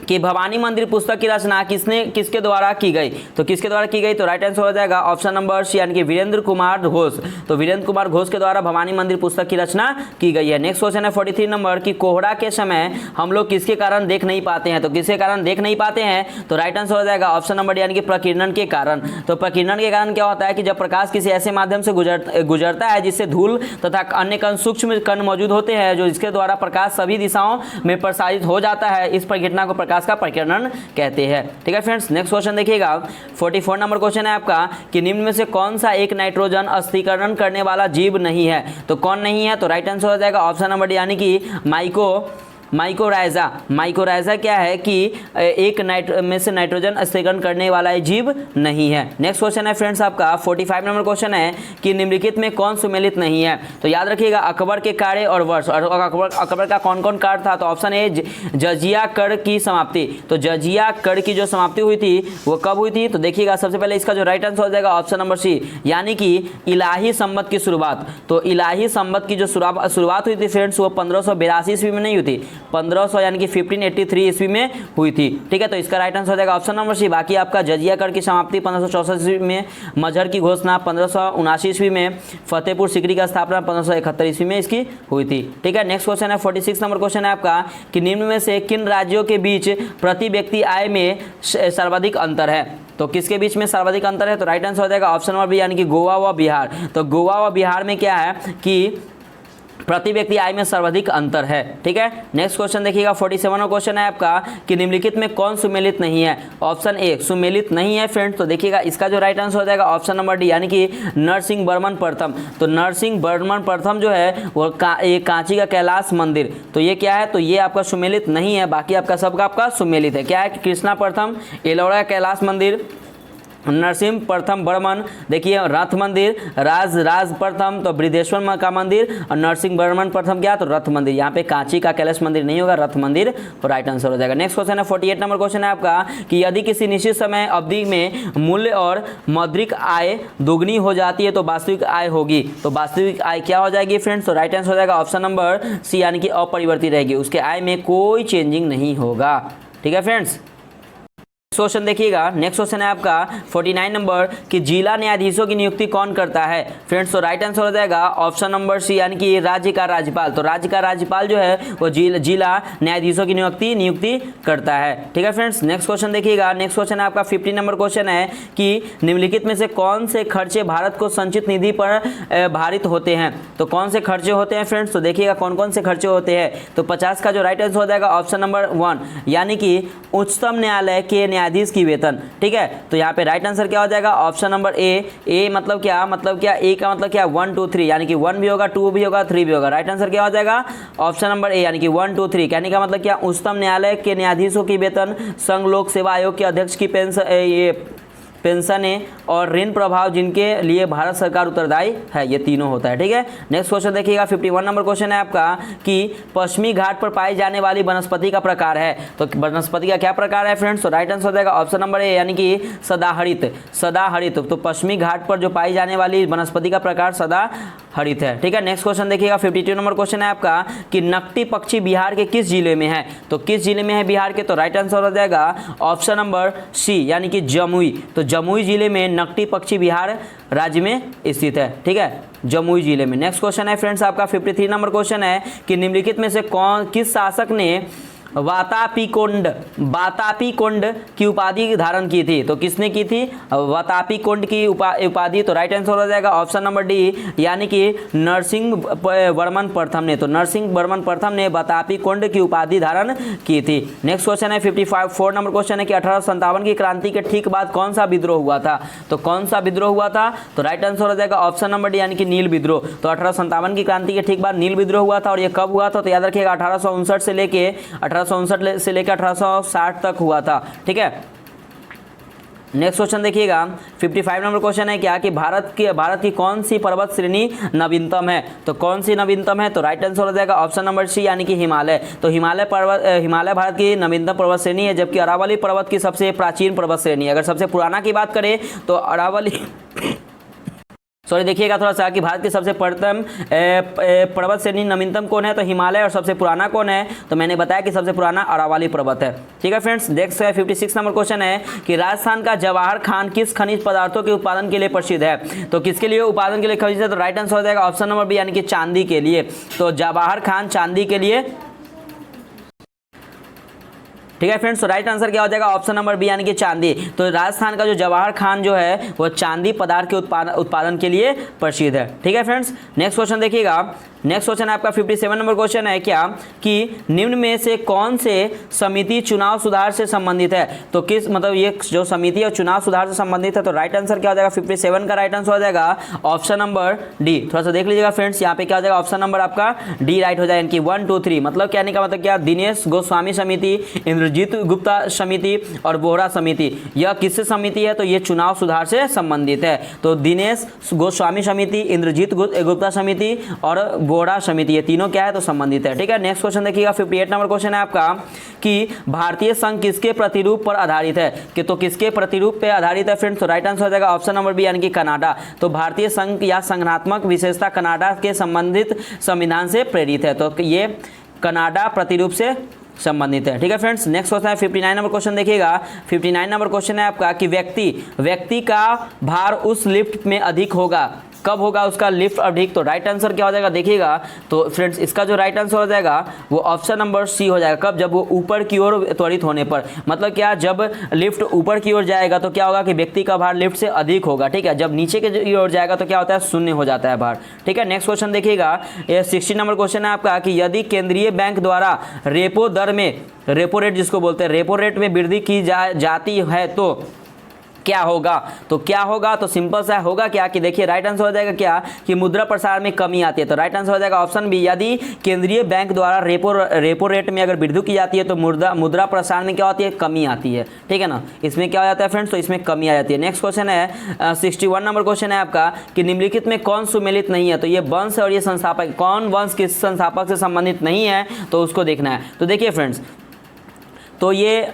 कि भवानी मंदिर पुस्तक की रचना किसके द्वारा की गई, तो किसके द्वारा की गई, तो राइट आंसर हो जाएगा ऑप्शन नंबर सी यानी कि वीरेंद्र कुमार घोष। तो वीरेंद्र कुमार घोष के द्वारा भवानी मंदिर पुस्तक की रचना की गई है। नेक्स्ट क्वेश्चन है 43 नंबर कि कोहरा के समय हम लोग किसके कारण देख नहीं पाते हैं, तो किसके कारण देख नहीं पाते हैं, तो राइट आंसर हो जाएगा ऑप्शन नंबर यानी कि प्रकीर्णन के कारण। तो प्रकीर्णन के कारण क्या होता है कि जब प्रकाश किसी ऐसे माध्यम से गुजरता है जिससे धूल तथा अन्य कण सूक्ष्म कण मौजूद होते हैं, जो इसके द्वारा प्रकाश सभी दिशाओं में प्रसारित हो जाता है, इस प्रघटना को प्रकाश का प्रकीर्णन कहते हैं। ठीक है फ्रेंड्स, नेक्स्ट क्वेश्चन देखिएगा 44 नंबर क्वेश्चन है आपका कि निम्न में से कौन सा एक नाइट्रोजन अस्थिकरण करने वाला जीव नहीं है, तो कौन नहीं है, तो राइट आंसर हो जाएगा ऑप्शन नंबर यानी कि माइकोराइजा क्या है कि एक में से नाइट्रोजन अस्थिकरण करने वाला जीव नहीं है। नेक्स्ट क्वेश्चन है फ्रेंड्स आपका 45 नंबर क्वेश्चन है कि निम्नलिखित में कौन सुमेलित नहीं है, तो याद रखिएगा अकबर के कार्य और वर्ष, और अकबर का कौन कौन कार्य था, तो ऑप्शन ए जजिया कर की समाप्ति। तो जजिया कर की जो समाप्ति हुई थी वो कब हुई थी, तो देखिएगा सबसे पहले इसका जो राइट आंसर हो जाएगा ऑप्शन नंबर सी यानी कि इलाही संवत की शुरुआत। तो इलाही संवत की जो शुरुआत हुई थी फ्रेंड्स वो 1582 ईस्वी में नहीं हुई थी, 1500 यानी कि 1583 ईस्वी में हुई थी। ठीक है, तो इसका राइट आंसर हो जाएगा ऑप्शन नंबर सी। बाकी आपका जजिया कर की समाप्ति 1564 ईस्वी में, मजहर की घोषणा 1579 ईस्वी में, फतेहपुर सीकरी का स्थापना 1571 ईस्वी में इसकी हुई थी। ठीक है, नेक्स्ट क्वेश्चन है 46 नंबर क्वेश्चन है आपका कि निम्न में से किन राज्यों के बीच प्रति व्यक्ति आय में सर्वाधिक अंतर है, तो किसके बीच में सर्वाधिक अंतर है, तो राइट आंसर हो जाएगा ऑप्शन नंबर बी यानी कि गोवा व बिहार। तो गोवा व बिहार में क्या है कि प्रति व्यक्ति आय में सर्वाधिक अंतर है। ठीक है, नेक्स्ट क्वेश्चन देखिएगा 47वां क्वेश्चन है आपका कि निम्नलिखित में कौन सुमेलित नहीं है, ऑप्शन ए सुमेलित नहीं है फ्रेंड्स। तो देखिएगा इसका जो राइट आंसर हो जाएगा ऑप्शन नंबर डी यानी कि नरसिंह वर्मन प्रथम। तो नरसिंह वर्मन प्रथम जो है वो कांची का कैलाश मंदिर, तो ये क्या है, तो ये आपका सुमेलित नहीं है, बाकी आपका सबका आपका सुमेलित है। क्या है कि कृष्णा प्रथम, एलोरा कैलाश मंदिर, नरसिंह प्रथम वर्मन, देखिए रथ मंदिर, राज प्रथम तो बृहदेश्वर का मंदिर, और नरसिंह वर्मन प्रथम क्या, तो रथ मंदिर। यहाँ पे कांची का कैलाश मंदिर नहीं होगा, रथ मंदिर राइट आंसर हो जाएगा। नेक्स्ट क्वेश्चन है 48 नंबर क्वेश्चन है आपका कि यदि किसी निश्चित समय अवधि में मूल्य और मौद्रिक आय दोगुनी हो जाती है तो वास्तविक आय होगी, तो वास्तविक आय क्या हो जाएगी फ्रेंड्स, तो राइट आंसर हो जाएगा ऑप्शन नंबर सी यानी कि अपरिवर्तित रहेगी, उसके आय में कोई चेंजिंग नहीं होगा। ठीक है फ्रेंड्स, क्वेश्चन देखिएगा, नेक्स्ट क्वेश्चन है आपका 49 नंबर कि जिला न्यायाधीशों की नियुक्ति कौन करता है फ्रेंड्स, तो राइट आंसर हो जाएगा ऑप्शन नंबर सी यानी कि राज्य का राज्यपाल। तो राज्य का राज्यपाल जो है वो जिला न्यायाधीशों की नियुक्ति करता है। ठीक है फ्रेंड्स, नेक्स्ट क्वेश्चन देखिएगा, नेक्स्ट क्वेश्चन है आपका 50 नंबर क्वेश्चन है कि निम्नलिखित में से कौन से खर्चे भारत को संचित निधि पर भारित होते हैं, तो कौन से खर्चे होते हैं फ्रेंड्स, तो देखिएगा कौन कौन से खर्चे होते हैं। तो 50 का जो राइट आंसर हो जाएगा ऑप्शन नंबर 1 यानी कि उच्चतम न्यायालय के न्यायाधीश की वेतन। ठीक है, तो यहाँ पे राइट आंसर क्या हो जाएगा ऑप्शन नंबर ए मतलब क्या ए का मतलब क्या 1 2 3 यानी कि 1 भी होगा, 2 भी होगा, 3 भी होगा। राइट आंसर क्या हो जाएगा ऑप्शन नंबर ए यानी कि 1 2 3 कहने का मतलब क्या, उच्चतम न्यायालय के न्यायाधीशों की वेतन, संघ लोक सेवा आयोग के अध्यक्ष की पेंशन और ऋण प्रभाव जिनके लिए भारत सरकार उत्तरदायी है, ये तीनों होता है। ठीक है, नेक्स्ट क्वेश्चन देखिएगा 51 नंबर क्वेश्चन है आपका कि पश्चिमी घाट पर पाई जाने वाली वनस्पति का प्रकार है, तो वनस्पति का क्या प्रकार है फ्रेंड्स, तो राइट आंसर हो जाएगा ऑप्शन नंबर ए यानी कि सदाहरित। तो पश्चिमी घाट पर जो पाई जाने वाली वनस्पति का प्रकार सदाहरित है। ठीक है, नेक्स्ट क्वेश्चन देखिएगा 52 नंबर क्वेश्चन है आपका कि नकटी पक्षी बिहार के किस जिले में है, तो किस जिले में है बिहार के, तो राइट आंसर हो जाएगा ऑप्शन नंबर सी यानी कि जमुई। तो जमुई जिले में नकटी पक्षी बिहार राज्य में स्थित है। ठीक है, जमुई जिले में। नेक्स्ट क्वेश्चन है फ्रेंड्स आपका 53 नंबर क्वेश्चन है कि निम्नलिखित में से किस शासक ने वातापी कुंड की उपाधि धारण की थी? तो किसने की थी? वातापी कुंड की उपाधि। तो राइट आंसर हो जाएगा ऑप्शन नंबर डी, यानी कि नरसिंह वर्मन प्रथम ने। तो नरसिंह वर्मन प्रथम ने वातापी कुंड की उपाधि धारण की थी। नेक्स्ट क्वेश्चन है 4 नंबर क्वेश्चन है कि 1857 की क्रांति के ठीक बाद कौन सा विद्रोह हुआ था? तो कौन सा विद्रोह हुआ था? तो राइट आंसर हो जाएगा ऑप्शन नंबर डी, यानी कि नील विद्रोह। तो 1857 की क्रांति के ठीक बाद नील विद्रोह हुआ था। और ये कब हुआ था? तो याद रखिएगा 1859 से लेके 1860 तक हुआ था। ठीक है, नेक्स्ट क्वेश्चन देखिएगा 55 नंबर क्वेश्चन है क्या कि भारत की कौन सी पर्वत श्रेणी नवीनतम है? तो कौन सी नवीनतम है? तो राइट आंसर हो जाएगा ऑप्शन नंबर सी, यानी कि हिमालय। तो हिमालय भारत की नवीनतम पर्वत श्रेणी है, जबकि अरावली पर्वत की सबसे प्राचीन पर्वत श्रेणी है। अगर सबसे पुराना की बात करें तो अरावली सॉरी देखिएगा थोड़ा सा कि भारत की सबसे प्रथम पर्वत श्रेणी नवीनतम कौन है? तो हिमालय। और सबसे पुराना कौन है? तो मैंने बताया कि सबसे पुराना अरावली पर्वत है। ठीक है फ्रेंड्स, नेक्स्ट 56 नंबर क्वेश्चन है कि राजस्थान का जवाहर खान किस खनिज पदार्थों के उत्पादन के लिए प्रसिद्ध है? तो किसके लिए उत्पादन के लिए खनिज है? तो राइट आंसर हो जाएगा ऑप्शन नंबर बी, यानी कि चांदी के लिए। तो जवाहर खान चांदी के लिए। ठीक है फ्रेंड्स, तो राइट आंसर क्या हो जाएगा? ऑप्शन नंबर बी, यानी कि चांदी। तो राजस्थान का जो जवाहर खान जो है वो चांदी पदार्थ के उत्पादन के लिए प्रसिद्ध है। ठीक है फ्रेंड्स, नेक्स्ट क्वेश्चन देखिएगा। नेक्स्ट क्वेश्चन है आपका 57 नंबर क्वेश्चन है क्या कि निम्न में से कौन से समिति चुनाव सुधार से संबंधित है? तो किस मतलब ये जो समिति है चुनाव सुधार से संबंधित है। तो राइट आंसर क्या हो जाएगा? 57 का राइट आंसर हो जाएगा ऑप्शन नंबर डी। थोड़ा सा देख लीजिएगा फ्रेंड्स, यहाँ पे क्या हो जाएगा? ऑप्शन नंबर आपका डी राइट हो जाएगा, यानी कि 1 2 3। मतलब कहने का मतलब क्या? दिनेश गोस्वामी समिति, इंद्रजीत गुप्ता समिति और बोहरा समिति। यह किससे समिति है? तो ये चुनाव सुधार से संबंधित है। तो दिनेश गोस्वामी समिति, इंद्रजीत गुप्ता समिति और बोहरा समिति, ये तीनों क्या है? तो संबंधित है। ठीक है, नेक्स्ट क्वेश्चन देखिएगा 58 नंबर क्वेश्चन है आपका कि भारतीय संघ किसके प्रतिरूप पर आधारित है? कि तो किसके प्रतिरूप पे आधारित है फ्रेंड्स? तो राइट आंसर हो जाएगा ऑप्शन नंबर बी, यानी कि कनाडा। तो भारतीय संघ या संगठनात्मक विशेषता कनाडा के संबंधित संविधान से प्रेरित है। तो ये कनाडा प्रतिरूप से संबंधित है। ठीक है फ्रेंड्स, नेक्स्ट क्वेश्चन है 59 नंबर क्वेश्चन देखिएगा। 59 नंबर क्वेश्चन है आपका कि व्यक्ति का भार उस लिफ्ट में अधिक होगा। कब होगा उसका लिफ्ट अधिक? तो राइट आंसर क्या हो जाएगा देखिएगा। तो फ्रेंड्स इसका जो राइट आंसर हो जाएगा वो ऑप्शन नंबर सी हो जाएगा। कब? जब वो ऊपर की ओर त्वरित होने पर। मतलब क्या? जब लिफ्ट ऊपर की ओर जाएगा तो क्या होगा कि व्यक्ति का भार लिफ्ट से अधिक होगा। ठीक है, जब नीचे की ओर जाएगा तो क्या होता है? शून्य हो जाता है भार। ठीक है, नेक्स्ट क्वेश्चन देखिएगा। ये 60 नंबर क्वेश्चन है आपका कि यदि केंद्रीय बैंक द्वारा रेपो दर में, रेपो रेट जिसको बोलते हैं, रेपो रेट में वृद्धि की जाती है तो क्या होगा? तो क्या होगा? तो सिंपल सा होगा क्या कि देखिए राइट आंसर हो जाएगा क्या कि मुद्रा प्रसार में कमी आती है। तो राइट आंसर हो जाएगा ऑप्शन बी, यदि केंद्रीय बैंक द्वारा रेपो रेट में अगर वृद्धि की जाती है तो मुद्रा प्रसार में क्या होती है? कमी आती है। ठीक है ना, इसमें क्या हो जाता है फ्रेंड्स? तो इसमें कमी आ जाती है। नेक्स्ट क्वेश्चन है 61 नंबर क्वेश्चन है आपका कि निम्नलिखित में कौन सुमेलित नहीं है? तो ये वंश और ये संस्थापक, कौन वंश किस संस्थापक से संबंधित नहीं है तो उसको देखना है। तो देखिए फ्रेंड्स, तो ये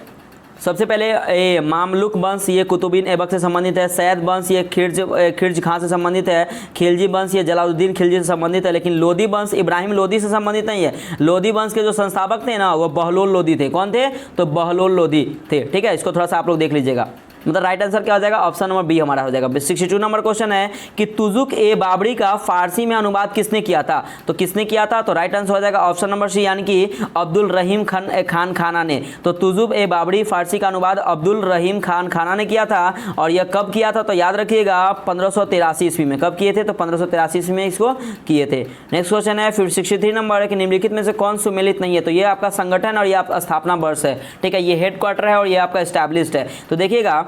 सबसे पहले मामलुक वंश ये कुतुबुद्दीन ऐबक से संबंधित है। सैयद वंश ये खिर्ज खां से संबंधित है। खिलजी वंश ये जलालुद्दीन खिलजी से संबंधित है। लेकिन लोदी वंश इब्राहिम लोदी से संबंधित नहीं है। लोदी वंश के जो संस्थापक थे ना वो बहलोल लोदी थे। कौन थे? तो बहलोल लोदी थे। ठीक है, इसको थोड़ा सा आप लोग देख लीजिएगा। मतलब राइट आंसर क्या हो जाएगा? ऑप्शन नंबर बी हमारा हो जाएगा। 62 नंबर क्वेश्चन है कि तुजुक ए बाबरी का फारसी में अनुवाद किसने किया था? तो किसने किया था? तो राइट आंसर हो जाएगा ऑप्शन नंबर सी, यानी कि अब्दुल रहीम खान खाना ने। तो तुजुक ए बाबरी फारसी का अनुवाद अब्दुल रहीम खान खाना ने किया था। और यह कब किया था? तो याद रखिएगा 1583 ईस्वी में। कब किए थे? तो 1583 ईस्वी में इसको किए थे। नेक्स्ट क्वेश्चन है फिर 63 नंबर है कि निम्नलिखित में से कौन सुमेलित नहीं है? तो ये आपका संगठन और ये आपका स्थापना वर्ष है। ठीक है, ये हेडक्वार्टर है और ये आपका एस्टैब्लिश्ड है। तो देखिएगा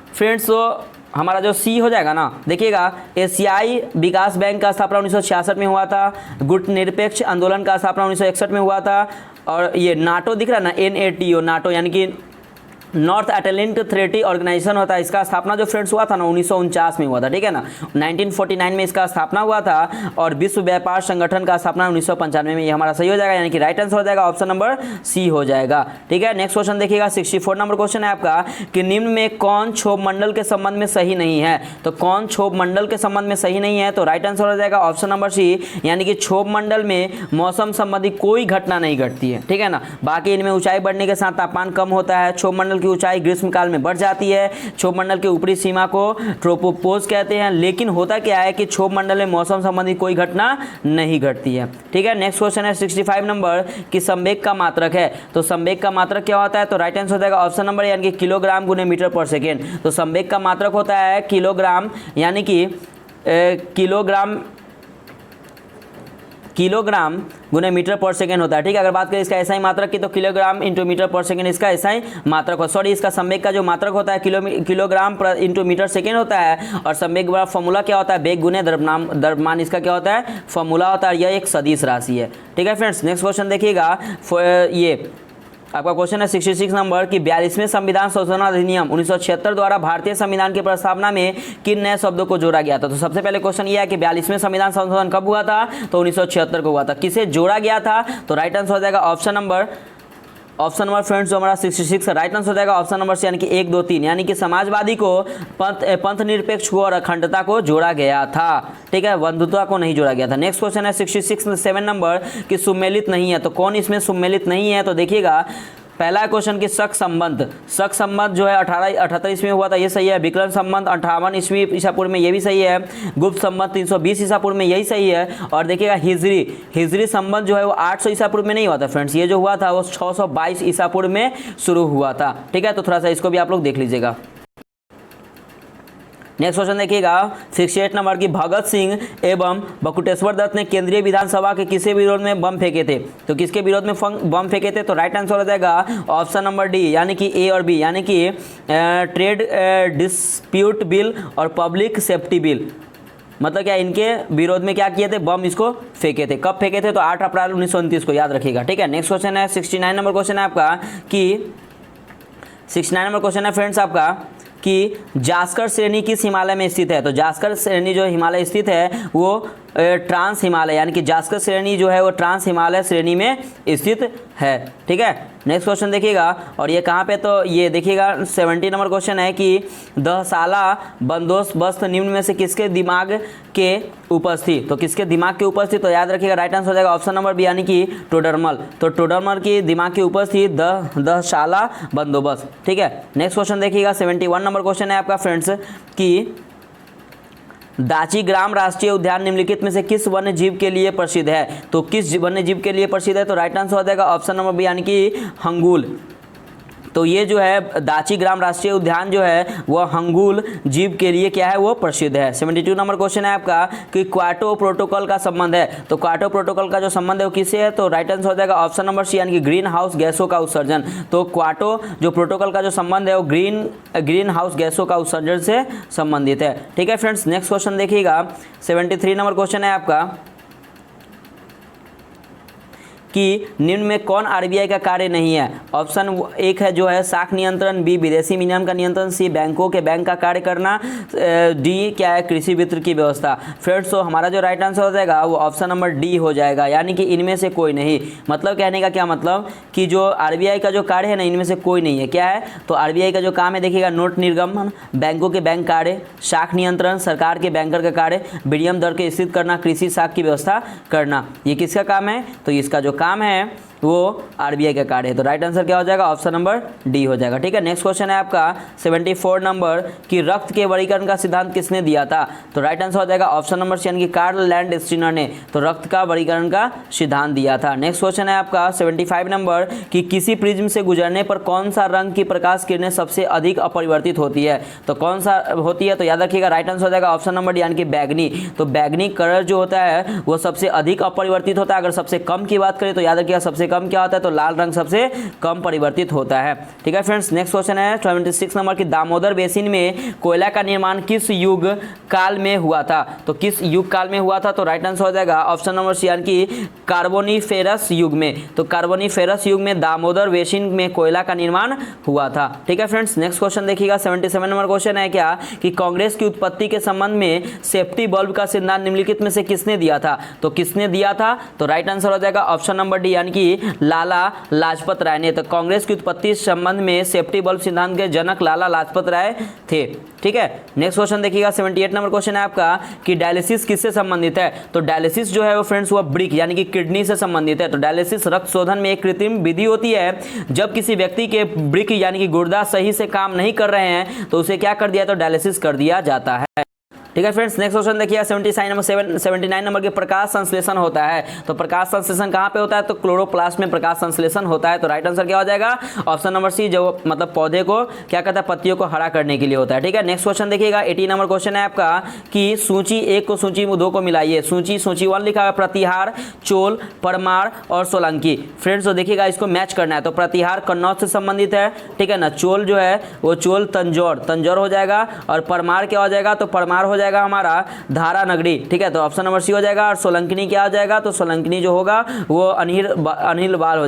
फ्रेंड्स, तो हमारा जो सी हो जाएगा ना, देखिएगा एशियाई विकास बैंक का स्थापना 1966 में हुआ था। गुट निरपेक्ष आंदोलन का स्थापना 1961 में हुआ था। और ये नाटो दिख रहा है ना, NATO, नाटो यानी कि नॉर्थ अटलांटिक ट्रेटी ऑर्गेनाइजेशन होता है, इसका स्थापना जो फ्रेंड्स हुआ था ना 1949 में हुआ था। ठीक है ना, 1949 में इसका स्थापना हुआ था। और विश्व व्यापार संगठन का स्थापना 1995 में। ये हमारा सही हो जाएगा, यानी कि राइट आंसर हो जाएगा ऑप्शन नंबर सी हो जाएगा। ठीक है, नेक्स्ट क्वेश्चन देखिएगा 64 नंबर क्वेश्चन है आपका कि निम्न में कौन क्षोभ मंडल के संबंध में सही नहीं है? तो कौन क्षोभ मंडल के संबंध में सही नहीं है? तो राइट आंसर हो जाएगा ऑप्शन नंबर सी, यानी कि क्षोभ मंडल में मौसम संबंधी कोई घटना नहीं घटती है। ठीक है ना, बाकी इनमें ऊंचाई बढ़ने के साथ तापमान कम होता है। क्षोभ मंडल मंडल की ऊंचाई ग्रीष्म काल में बढ़ जाती है। क्षोभ मंडल के ऊपरी सीमा को ट्रोपोपोज कहते हैं। लेकिन होता क्या है कि क्षोभ मंडल में मौसम संबंधी कोई घटना नहीं घटती है। ठीक है, नेक्स्ट क्वेश्चन है 65 नंबर कि संवेग का मात्रक है। तो संवेग का मात्रक क्या होता है? तो राइट आंसर हो जाएगा ऑप्शन नंबर यानी कि किलोग्राम गुने मीटर पर सेकेंड। तो संवेग का मात्रक होता है किलोग्राम, यानी कि किलोग्राम गुने मीटर पर सेकेंड होता है। ठीक है, अगर बात करें इसका ऐसा ही मात्रक की तो किलोग्राम इंटू मीटर पर सेकेंड इसका ऐसा ही मात्रक हो, सॉरी इसका संवेग का जो मात्रक होता है किलोग्राम इंटू मीटर सेकेंड होता है। और संवेग का फॉर्मूला क्या होता है? वेग गुने द्रव्यमान इसका क्या होता है? फॉर्मूला होता है। यह एक सदिश राशि है। ठीक है फ्रेंड्स, नेक्स्ट क्वेश्चन देखिएगा। ये आपका क्वेश्चन है 66 नंबर कि 42वें संविधान संशोधन अधिनियम 1976 द्वारा भारतीय संविधान की प्रस्तावना में किन नए शब्दों को जोड़ा गया था? तो सबसे पहले क्वेश्चन ये है कि 42वें संविधान संशोधन कब हुआ था? तो 1976 को हुआ था। किसे जोड़ा गया था? तो राइट आंसर हो जाएगा ऑप्शन नंबर फ्रेंड्स जो हमारा 66 का राइट आंसर हो जाएगा ऑप्शन नंबर से, यानी कि 1 2 3, यानी कि समाजवादी को पंथ निरपेक्ष को और अखंडता को जोड़ा गया था। ठीक है, बंधुता को नहीं जोड़ा गया था। नेक्स्ट क्वेश्चन है 67 नंबर कि सुमेलित नहीं है। तो कौन इसमें सुमेलित नहीं है? तो देखिएगा पहला क्वेश्चन कि शक संबंध जो है 1878 ईस्वी में हुआ था, ये सही है। विक्रम संबंध 58 ईस्वी ईसा पूर्व में, ये भी सही है। गुप्त संबंध 320 ईसा पूर्व में, यही सही है। और देखिएगा हिजरी संबंध जो है वो 800 ईसा पूर्व में नहीं हुआ था फ्रेंड्स, ये जो हुआ था वो 622 ईसा पूर्व में शुरू हुआ था। ठीक है, तो थोड़ा सा इसको भी आप लोग देख लीजिएगा। नेक्स्ट क्वेश्चन देखिएगा 68 नंबर की भगत सिंह एवं बकुटेश्वर दत्त ने केंद्रीय विधानसभा के किसके विरोध में बम फेंके थे? तो किसके विरोध में बम फेंके थे? तो राइट आंसर हो जाएगा ऑप्शन नंबर डी, यानी कि ए और बी, यानी कि ट्रेड डिस्प्यूट बिल और पब्लिक सेफ्टी बिल। मतलब क्या इनके विरोध में क्या किए थे? बम इसको फेंके थे। कब फेंके थे? तो 8 अप्रैल 1929 को, याद रखिएगा। ठीक है, नेक्स्ट क्वेश्चन है 69 नंबर क्वेश्चन है आपका कि 69 नंबर क्वेश्चन है फ्रेंड्स आपका कि जास्कर श्रेणी किस हिमालय में स्थित है? तो जास्कर श्रेणी जो हिमालय स्थित है वो ट्रांस हिमालय, यानी कि जास्कर श्रेणी जो है वो ट्रांस हिमालय श्रेणी में स्थित है। ठीक है, नेक्स्ट क्वेश्चन देखिएगा और ये कहाँ पे? तो ये देखिएगा 70 नंबर क्वेश्चन है कि दहसाला बंदोबस्त निम्न में से किसके दिमाग के उपज थी? तो किसके दिमाग के उपज थी? तो याद रखिएगा राइट आंसर हो जाएगा ऑप्शन नंबर बी, यानी कि टोडरमल। तो टोडरमल की दिमाग की उपज थी दहसाला बंदोबस्त। ठीक है, नेक्स्ट क्वेश्चन देखिएगा 71 नंबर क्वेश्चन है आपका फ्रेंड्स कि दाची-ग्राम राष्ट्रीय उद्यान निम्नलिखित में से किस वन्य जीव के लिए प्रसिद्ध है? तो किस वन्य जीव के लिए प्रसिद्ध है? तो राइट आंसर हो जाएगा ऑप्शन नंबर बी, यानी कि हंगुल। तो ये जो है दाची-ग्राम राष्ट्रीय उद्यान जो है वह हंगुल जीव के लिए क्या है? वो प्रसिद्ध है। 72 नंबर क्वेश्चन है आपका कि क्योटो प्रोटोकॉल का संबंध है। तो क्योटो प्रोटोकॉल का जो संबंध है वो किससे है? तो राइट आंसर हो जाएगा ऑप्शन नंबर सी, यानी कि ग्रीन हाउस गैसों का उत्सर्जन। तो क्योटो जो प्रोटोकॉल का जो संबंध है वो ग्रीन हाउस गैसों का उत्सर्जन से संबंधित है। ठीक है फ्रेंड्स, नेक्स्ट क्वेश्चन देखिएगा 73 नंबर क्वेश्चन है आपका कि निम्न में कौन आरबीआई का कार्य नहीं है? ऑप्शन 1 है जो है साख नियंत्रण, बी विदेशी विनिमय का नियंत्रण, सी बैंकों के बैंक का कार्य करना, डी क्या है? कृषि वित्त की व्यवस्था। फ्रेंड्स तो हमारा जो राइट आंसर हो जाएगा वो ऑप्शन नंबर डी हो जाएगा, यानी कि इनमें से कोई नहीं। मतलब कहने का क्या मतलब कि जो आरबीआई का जो कार्य है ना इनमें से कोई नहीं है। क्या है? तो आरबीआई का जो काम है देखिएगा नोट निर्गमन, बैंकों के बैंक कार्य, शाख नियंत्रण, सरकार के बैंकर का कार्य, विनिमय दर के स्थित करना, कृषि साख की व्यवस्था करना। ये किसका काम है? तो इसका जो काम है वो आरबीआई का कार्य है। तो राइट आंसर क्या हो जाएगा? ऑप्शन नंबर डी हो जाएगा। ठीक है, नेक्स्ट क्वेश्चन है आपका 74 नंबर कि रक्त के वर्गीकरण का सिद्धांत किसने दिया था? तो राइट आंसर हो जाएगा ऑप्शन नंबर सी, यानी कि कार्ल लैंडस्टीनर ने तो रक्त का वर्गीकरण का सिद्धांत दिया था। नेक्स्ट क्वेश्चन है आपका 75 नंबर कि किसी प्रिज्म से गुजरने पर कौन सा रंग की प्रकाश किरणें सबसे अधिक अपरिवर्तित होती है? तो कौन सा होती है? तो याद रखिएगा राइट आंसर हो जाएगा ऑप्शन नंबर डी, यानी कि बैगनी। तो बैगनी कलर जो होता है वो सबसे अधिक अपरिवर्तित होता है। अगर सबसे कम की बात करें तो याद रखिएगा सबसे कम क्या होता है? तो लाल रंग सबसे कम परिवर्तित होता है। ठीक है फ्रेंड्स, नेक्स्ट क्वेश्चन है 76 नंबर की दामोदर बेसिन में कोयला का निर्माण किस युग काल में हुआ था? तो किस युग काल में हुआ था? तो राइट आंसर हो जाएगा ऑप्शन नंबर सी, यानी कि कार्बोनिफेरस युग में। तो कार्बोनिफेरस युग में दामोदर बेसिन में कोयला का निर्माण हुआ था। ठीक है फ्रेंड्स, नेक्स्ट क्वेश्चन देखिएगा 77 नंबर क्वेश्चन है क्या कि कांग्रेस की उत्पत्ति के संबंध में सेफ्टी बल्ब का सिद्धांत निम्नलिखित में से किसने दिया था? तो किसने दिया था? तो राइट आंसर हो जाएगा ऑप्शन नंबर डी, यानी कि लाला लाजपत राय ने। तो कांग्रेस की उत्पत्ति संबंध में सेफ्टी बल्ब सिद्धांत के जनक लाला लाजपत राय थे। ठीक है, नेक्स्ट क्वेश्चन देखिएगा 78 नंबर क्वेश्चन है आपका कि डायलिसिस किससे संबंधित है। तो डायलिसिस जो है वो फ्रेंड्स वो ब्रिक यानी कि किडनी से संबंधित है। तो डायलिसिस रक्त शोधन में एक कृत्रिम विधि होती है, जब किसी व्यक्ति के ब्रिक यानी कि गुर्दा सही से काम नहीं कर रहे हैं तो उसे क्या कर दिया, तो डायलिसिस कर दिया जाता है। ठीक है फ्रेंड्स, नेक्स्ट क्वेश्चन देखिए 79 नंबर के प्रकाश संश्लेषण होता है। तो प्रकाश संश्लेषण कहाँ पे होता है, तो क्लोरोप्लास्ट में प्रकाश संश्लेषण होता है। तो राइट आंसर क्या हो जाएगा, ऑप्शन नंबर सी, जो मतलब पौधे को क्या करता है, पत्तियों को हरा करने के लिए होता है। ठीक है, नेक्स्ट क्वेश्चन देखिएगा 80 नंबर क्वेश्चन है आपका कि सूची 1 को सूची 2 को मिलाइए। सूची 1 लिखा है प्रतिहार, चोल, परमार और सोलंकी। फ्रेंड्स तो देखिएगा इसको मैच करना है। तो प्रतिहार कन्नौज से संबंधित है, ठीक है ना। चोल जो है वो चोल तंजौर हो जाएगा, और परमार क्या हो जाएगा, तो परमार हो जाएगा हमारा धारा नगरी। ठीक है, तो ऑप्शन नंबर सी हो जाएगा। और सोलंकनी क्या हो जाएगा, तो सोलंकनी जो होगा वो अनिल बाल हो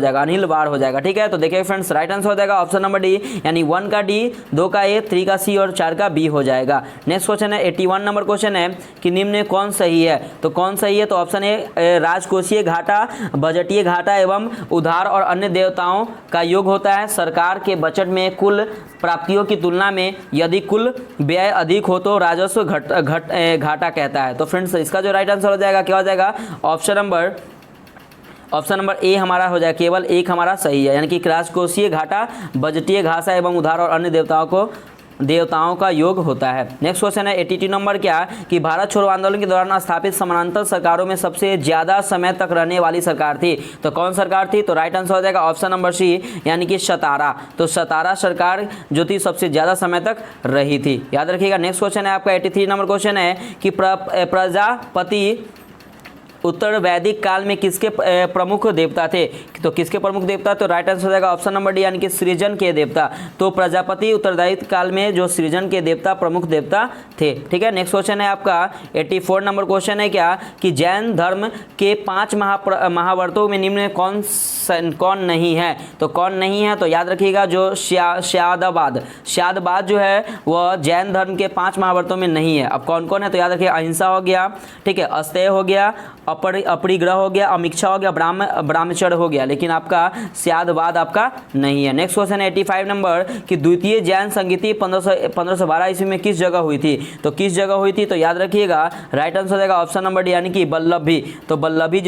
जाएगा। ठीक है, तो देखिए फ्रेंड्स राइट आंसर हो जाएगा ऑप्शन नंबर डी, यानी 1 का डी, 2 का ए, 3 का सी और 4 का बी हो जाएगा। नेक्स्ट क्वेश्चन है 81 नंबर क्वेश्चन है कि निम्न में कौन सही है। तो कौन सही है, तो ऑप्शन ए राजकोषीय घाटा, बजटीय घाटा एवं उधार और अन्य देवताओं का योग होता है। सरकार के बजट में कुल प्राप्तियों की तुलना में यदि कुल व्यय अधिक हो तो राजस्व घाटा कहता है। तो फ्रेंड्स इसका जो राइट आंसर हो जाएगा क्या हो जाएगा, ऑप्शन नंबर ए हमारा हो जाएगा, केवल एक हमारा सही है, यानी कि राजकोषीय घाटा, बजटीय घाटा एवं उधार और अन्य देवताओं का योग होता है। नेक्स्ट क्वेश्चन है 82 नंबर क्या कि भारत छोड़ो आंदोलन के दौरान स्थापित समानांतर सरकारों में सबसे ज्यादा समय तक रहने वाली सरकार थी। तो कौन सरकार थी, तो राइट आंसर हो जाएगा ऑप्शन नंबर सी, यानी कि सतारा। तो सतारा सरकार जो थी सबसे ज्यादा समय तक रही थी, याद रखिएगा। नेक्स्ट क्वेश्चन है आपका 83 नंबर क्वेश्चन है कि प्रजापति उत्तर वैदिक काल में किसके प्रमुख देवता थे। तो किसके प्रमुख देवता, तो राइट आंसर हो जाएगा ऑप्शन नंबर डी, यानी कि सृजन के देवता। तो प्रजापति उत्तरदायित्व काल में जो सृजन के देवता प्रमुख देवता थे। ठीक है, नेक्स्ट क्वेश्चन है आपका 84 नंबर क्वेश्चन है क्या कि जैन धर्म के 5 महाव्रतों में निम्न में कौन नहीं है। तो कौन नहीं है, तो याद रखिएगा जो श्यादवाद जो है वह जैन धर्म के 5 महाव्रतों में नहीं है। अब कौन कौन है, तो याद रखिए अहिंसा हो गया, ठीक है, अस्तेय हो गया, अपरिग्रह हो गया, अमिक्षा हो गया, ब्राह्मचर्य हो गया, लेकिन आपका स्यादवाद आपका नहीं है। नेक्स्ट क्वेश्चन है 85 नंबर कि द्वितीय जैन संगीति 1512 ईस्वी में किस जगह हुई थी। तो किस जगह हुई थी, तो याद रखिएगा राइट आंसर हो जाएगा ऑप्शन नंबर डी, यानी कि बल्लभी। तो बल्लभी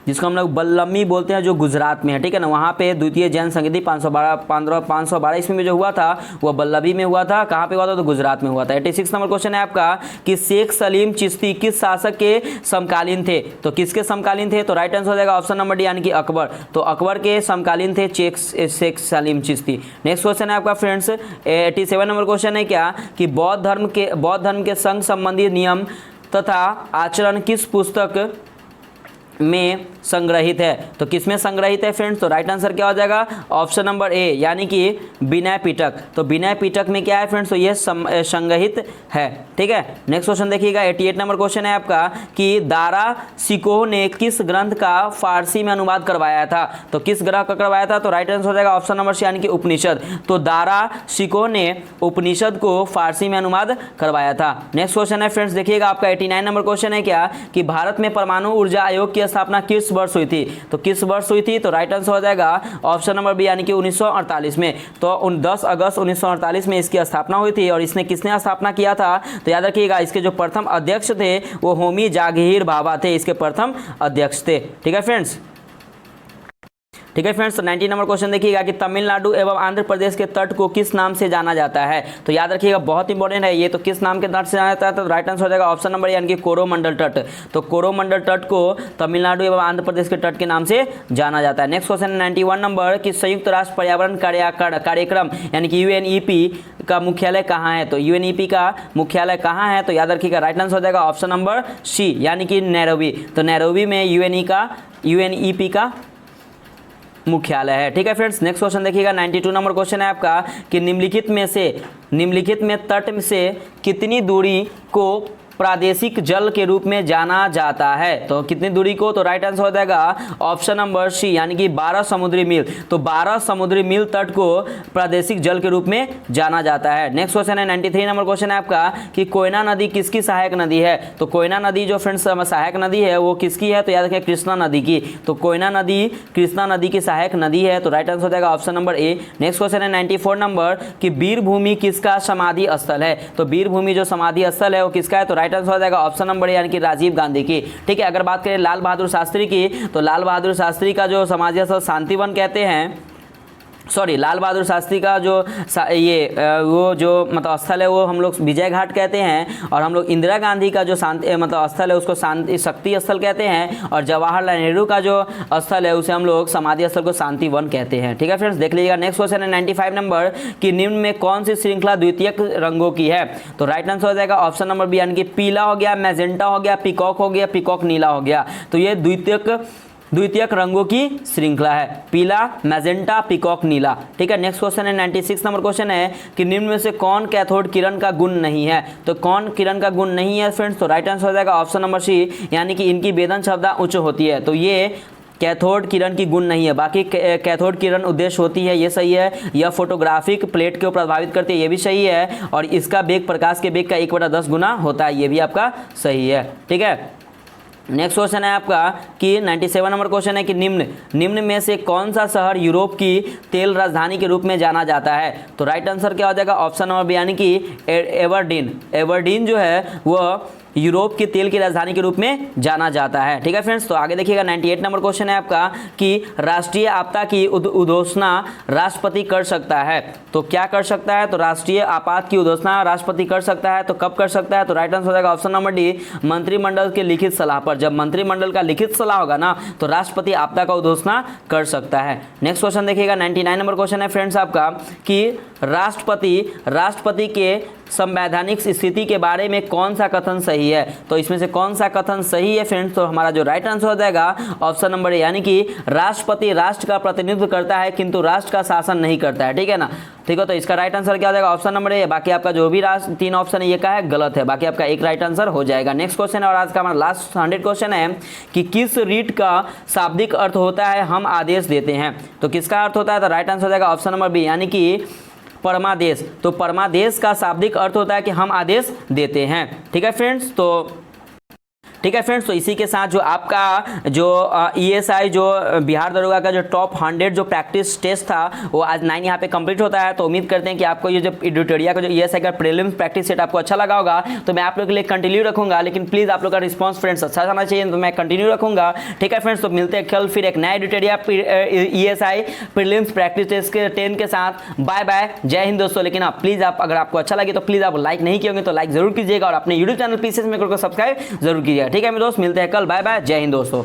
जिसको हम लोग बल्लमी बोलते हैं, जो गुजरात में है, ठीक है ना। वहाँ पे द्वितीय जैन संगीति 512 ईस्वी में जो हुआ था वो बल्लभी में हुआ था। कहाँ पे हुआ था, तो गुजरात में हुआ था। 86 नंबर क्वेश्चन है आपका कि शेख सलीम चिश्ती किस शासक के समकालीन थे। तो किसके समकालीन थे, तो राइट आंसर हो जाएगा ऑप्शन नंबर डी, यानी कि अकबर। तो अकबर के समकालीन थे शेख सलीम चिश्ती। नेक्स्ट क्वेश्चन है आपका फ्रेंड्स 87 नंबर क्वेश्चन है क्या कि बौद्ध धर्म के संघ संबंधी नियम तथा आचरण किस पुस्तक में संग्रहित है। तो किसमें संग्रहित है फ्रेंड्स, तो राइट आंसर क्या हो जाएगा ऑप्शन नंबर ए, यानी कि विनय पिटक। तो विनय पिटक में क्या है फ्रेंड्स, तो ये संग्रहित है। ठीक है, नेक्स्ट क्वेश्चन देखिएगा 88 नंबर क्वेश्चन है आपका कि दारा शिकोह ने किस ग्रंथ का फारसी में अनुवाद करवाया था। तो किस ग्रंथ का करवाया था, तो राइट आंसर हो जाएगा ऑप्शन नंबर सी, यानी कि उपनिषद। तो दारा शिकोह ने उपनिषद को फारसी में अनुवाद करवाया था। नेक्स्ट क्वेश्चन है फ्रेंड्स देखिएगा आपका 89 नंबर क्वेश्चन है क्या कि भारत में परमाणु ऊर्जा आयोग की स्थापना किस वर्ष हुई थी। तो किस वर्ष हुई थी, तो राइट आंसर हो जाएगा ऑप्शन नंबर बी, यानी कि 1948 में। तो 10 अगस्त 1948 में इसकी स्थापना हुई थी। और इसने किसने स्थापना किया था, तो याद रखिएगा इसके जो प्रथम अध्यक्ष थे वो होमी जागीर बाबा थे, इसके प्रथम अध्यक्ष थे। ठीक है फ्रेंड्स, तो 90 नंबर क्वेश्चन देखिएगा कि तमिलनाडु एवं आंध्र प्रदेश के तट को किस नाम से जाना जाता है। तो याद रखिएगा बहुत इंपॉर्टेंट है ये, तो किस नाम के तट से जाना जाता है, तो राइट आंसर हो जाएगा ऑप्शन नंबर यानी कि कोरोमंडल तट। तो कोरोमंडल तट को तमिलनाडु एवं आंध्र प्रदेश के तट के नाम से जाना जाता है। नेक्स्ट क्वेश्चन 91 नंबर कि संयुक्त राष्ट्र पर्यावरण कार्यक्रम यानी कि UNEP का मुख्यालय कहाँ है। तो UNEP का मुख्यालय कहाँ है, तो याद रखिएगा राइट आंसर हो जाएगा ऑप्शन नंबर सी, यानी कि नैरोबी। तो नैरोबी में UNEP का मुख्यालय है। ठीक है फ्रेंड्स, नेक्स्ट क्वेश्चन देखिएगा 92 नंबर क्वेश्चन है आपका कि निम्नलिखित में तट से कितनी दूरी को प्रादेशिक जल के रूप में जाना जाता है? तो कितनी दूरी को? तो राइट आंसर हो जाएगा ऑप्शन नंबर सी, यानी कि 12 समुद्री मील। तो 12 समुद्री मील तट को प्रादेशिक जल के रूप में जाना जाता है। नेक्स्ट क्वेश्चन है 93 नंबर क्वेश्चन है आपका कि कोयना नदी किसकी सहायक नदी है? तो कोयना नदी जो फ्रेंड्स सहायक नदी है वो किसकी है? तो याद रखें कृष्णा नदी की। तो कोयना नदी कृष्णा नदी की सहायक नदी है। तो राइट आंसर हो जाएगा option number A. Next question है 94 नंबर कि वीरभूमि किसका समाधि स्थल है? तो वीरभूमि जो समाधि स्थल है वो किसका है? तो राइट आंसर हो जाएगा ऑप्शन नंबर ए, यानी कि राजीव गांधी की। ठीक है, अगर बात करें लाल बहादुर शास्त्री की, तो लाल बहादुर शास्त्री का जो समाधि स्थल शांतिवन कहते हैं, सॉरी लाल बहादुर शास्त्री का जो वो जो मतलब स्थल है वो हम लोग विजय घाट कहते हैं, और हम लोग इंदिरा गांधी का जो शांति मतलब स्थल है उसको शांति शक्ति स्थल कहते हैं, और जवाहरलाल नेहरू का जो स्थल है उसे हम लोग समाधि स्थल को शांति वन कहते हैं। ठीक है फ्रेंड्स, देख लीजिएगा। नेक्स्ट क्वेश्चन है 95 नंबर कि निम्न में कौन सी श्रृंखला द्वितीयक रंगों की है? तो राइट आंसर हो जाएगा ऑप्शन नंबर बी, यानी कि पीला हो गया, मैजेंटा हो गया, पीकॉक हो गया, पीकॉक नीला हो गया। तो ये द्वितीयक रंगों की श्रृंखला है, पीला, मैजेंटा, पीकॉक, नीला। ठीक है, नेक्स्ट क्वेश्चन है 96 नंबर क्वेश्चन है कि निम्न में से कौन कैथोड किरण का गुण नहीं है? तो कौन किरण का गुण नहीं है फ्रेंड्स? तो राइट आंसर हो जाएगा ऑप्शन नंबर सी, यानी कि इनकी वेदन क्षमता उच्च होती है। तो ये कैथोड किरण की गुण नहीं है, बाकी कैथोड किरण उद्देश्य होती है, ये सही है। यह फोटोग्राफिक प्लेट को प्रभावित करती है, ये भी सही है। और इसका वेग प्रकाश के वेग का 1/10 गुना होता है, ये भी आपका सही है। ठीक है, नेक्स्ट क्वेश्चन है आपका कि 97 नंबर क्वेश्चन है कि निम्न में से कौन सा शहर यूरोप की तेल राजधानी के रूप में जाना जाता है? तो राइट आंसर क्या हो जाएगा ऑप्शन नंबर बी, यानी कि एबरडीन जो है वह यूरोप के तेल की राजधानी के रूप में जाना जाता है। ठीक है फ्रेंड्स, तो आगे देखिएगा 98 नंबर क्वेश्चन है आपका कि राष्ट्रीय आपदा की उद्घोषणा राष्ट्रपति कर सकता है? तो क्या कर सकता है? तो राष्ट्रीय आपात की उद्घोषणा राष्ट्रपति कर सकता है। तो कब कर सकता है? तो राइट आंसर हो जाएगा ऑप्शन नंबर डी, मंत्रिमंडल के लिखित सलाह पर। जब मंत्रिमंडल का लिखित सलाह होगा ना तो राष्ट्रपति आपदा का उद्घोषणा कर सकता है। नेक्स्ट क्वेश्चन देखिएगा 99 नंबर क्वेश्चन है फ्रेंड्स आपका कि राष्ट्रपति के संवैधानिक स्थिति के बारे में कौन सा कथन सही है? तो इसमें से कौन सा कथन सही है फ्रेंड्स? तो हमारा जो राइट आंसर हो जाएगा ऑप्शन नंबर ए, यानी कि राष्ट्रपति राष्ट्र का प्रतिनिधित्व करता है किंतु राष्ट्र का शासन नहीं करता है। ठीक है ना, ठीक है। तो इसका राइट आंसर क्या हो जाएगा ऑप्शन नंबर ए। बाकी आपका जो भी 3 ऑप्शन है ये का है गलत है, बाकी आपका एक राइट आंसर हो जाएगा। नेक्स्ट क्वेश्चन है और आज का हमारा लास्ट 100 क्वेश्चन है कि किस रीट का शाब्दिक अर्थ होता है हम आदेश देते हैं? तो किसका अर्थ होता है? तो राइट आंसर हो जाएगा ऑप्शन नंबर बी, यानी कि परमादेश। तो परमादेश का शाब्दिक अर्थ होता है कि हम आदेश देते हैं। ठीक है फ्रेंड्स, तो इसी के साथ जो आपका जो ESI जो बिहार दरोगा का जो टॉप 100 जो प्रैक्टिस टेस्ट था वो आज 9 यहाँ पे कंप्लीट होता है। तो उम्मीद करते हैं कि आपको ये जो एडिटोरिया का जो ESI का प्रीलिम्स प्रैक्टिस सेट आपको अच्छा लगा होगा। तो मैं आप लोग के लिए कंटिन्यू रखूंगा, लेकिन प्लीज़ आप लोग का रिस्पॉन्स फ्रेंड्स अच्छा आना चाहिए, तो मैं कंटिन्यू रखूंगा। ठीक है फ्रेंड्स, तो मिलते हैं कल फिर एक नया एडिटोरिया ESI प्रीलिम्स प्रैक्टिस टेस्ट के 10 के साथ। बाय बाय, जय हिंद दोस्तों। लेकिन आप प्लीज़ अगर आपको अच्छा लगे तो प्लीज़ आप लाइक नहीं किए होंगे तो लाइक जरूर कीजिएगा और अपने यूट्यूब चैनल PCS मेकर को सब्सक्राइब जरूर कीजिएगा। ठीक है मेरे दोस्त, मिलते हैं कल। बाय बाय, जय हिंद दोस्तों।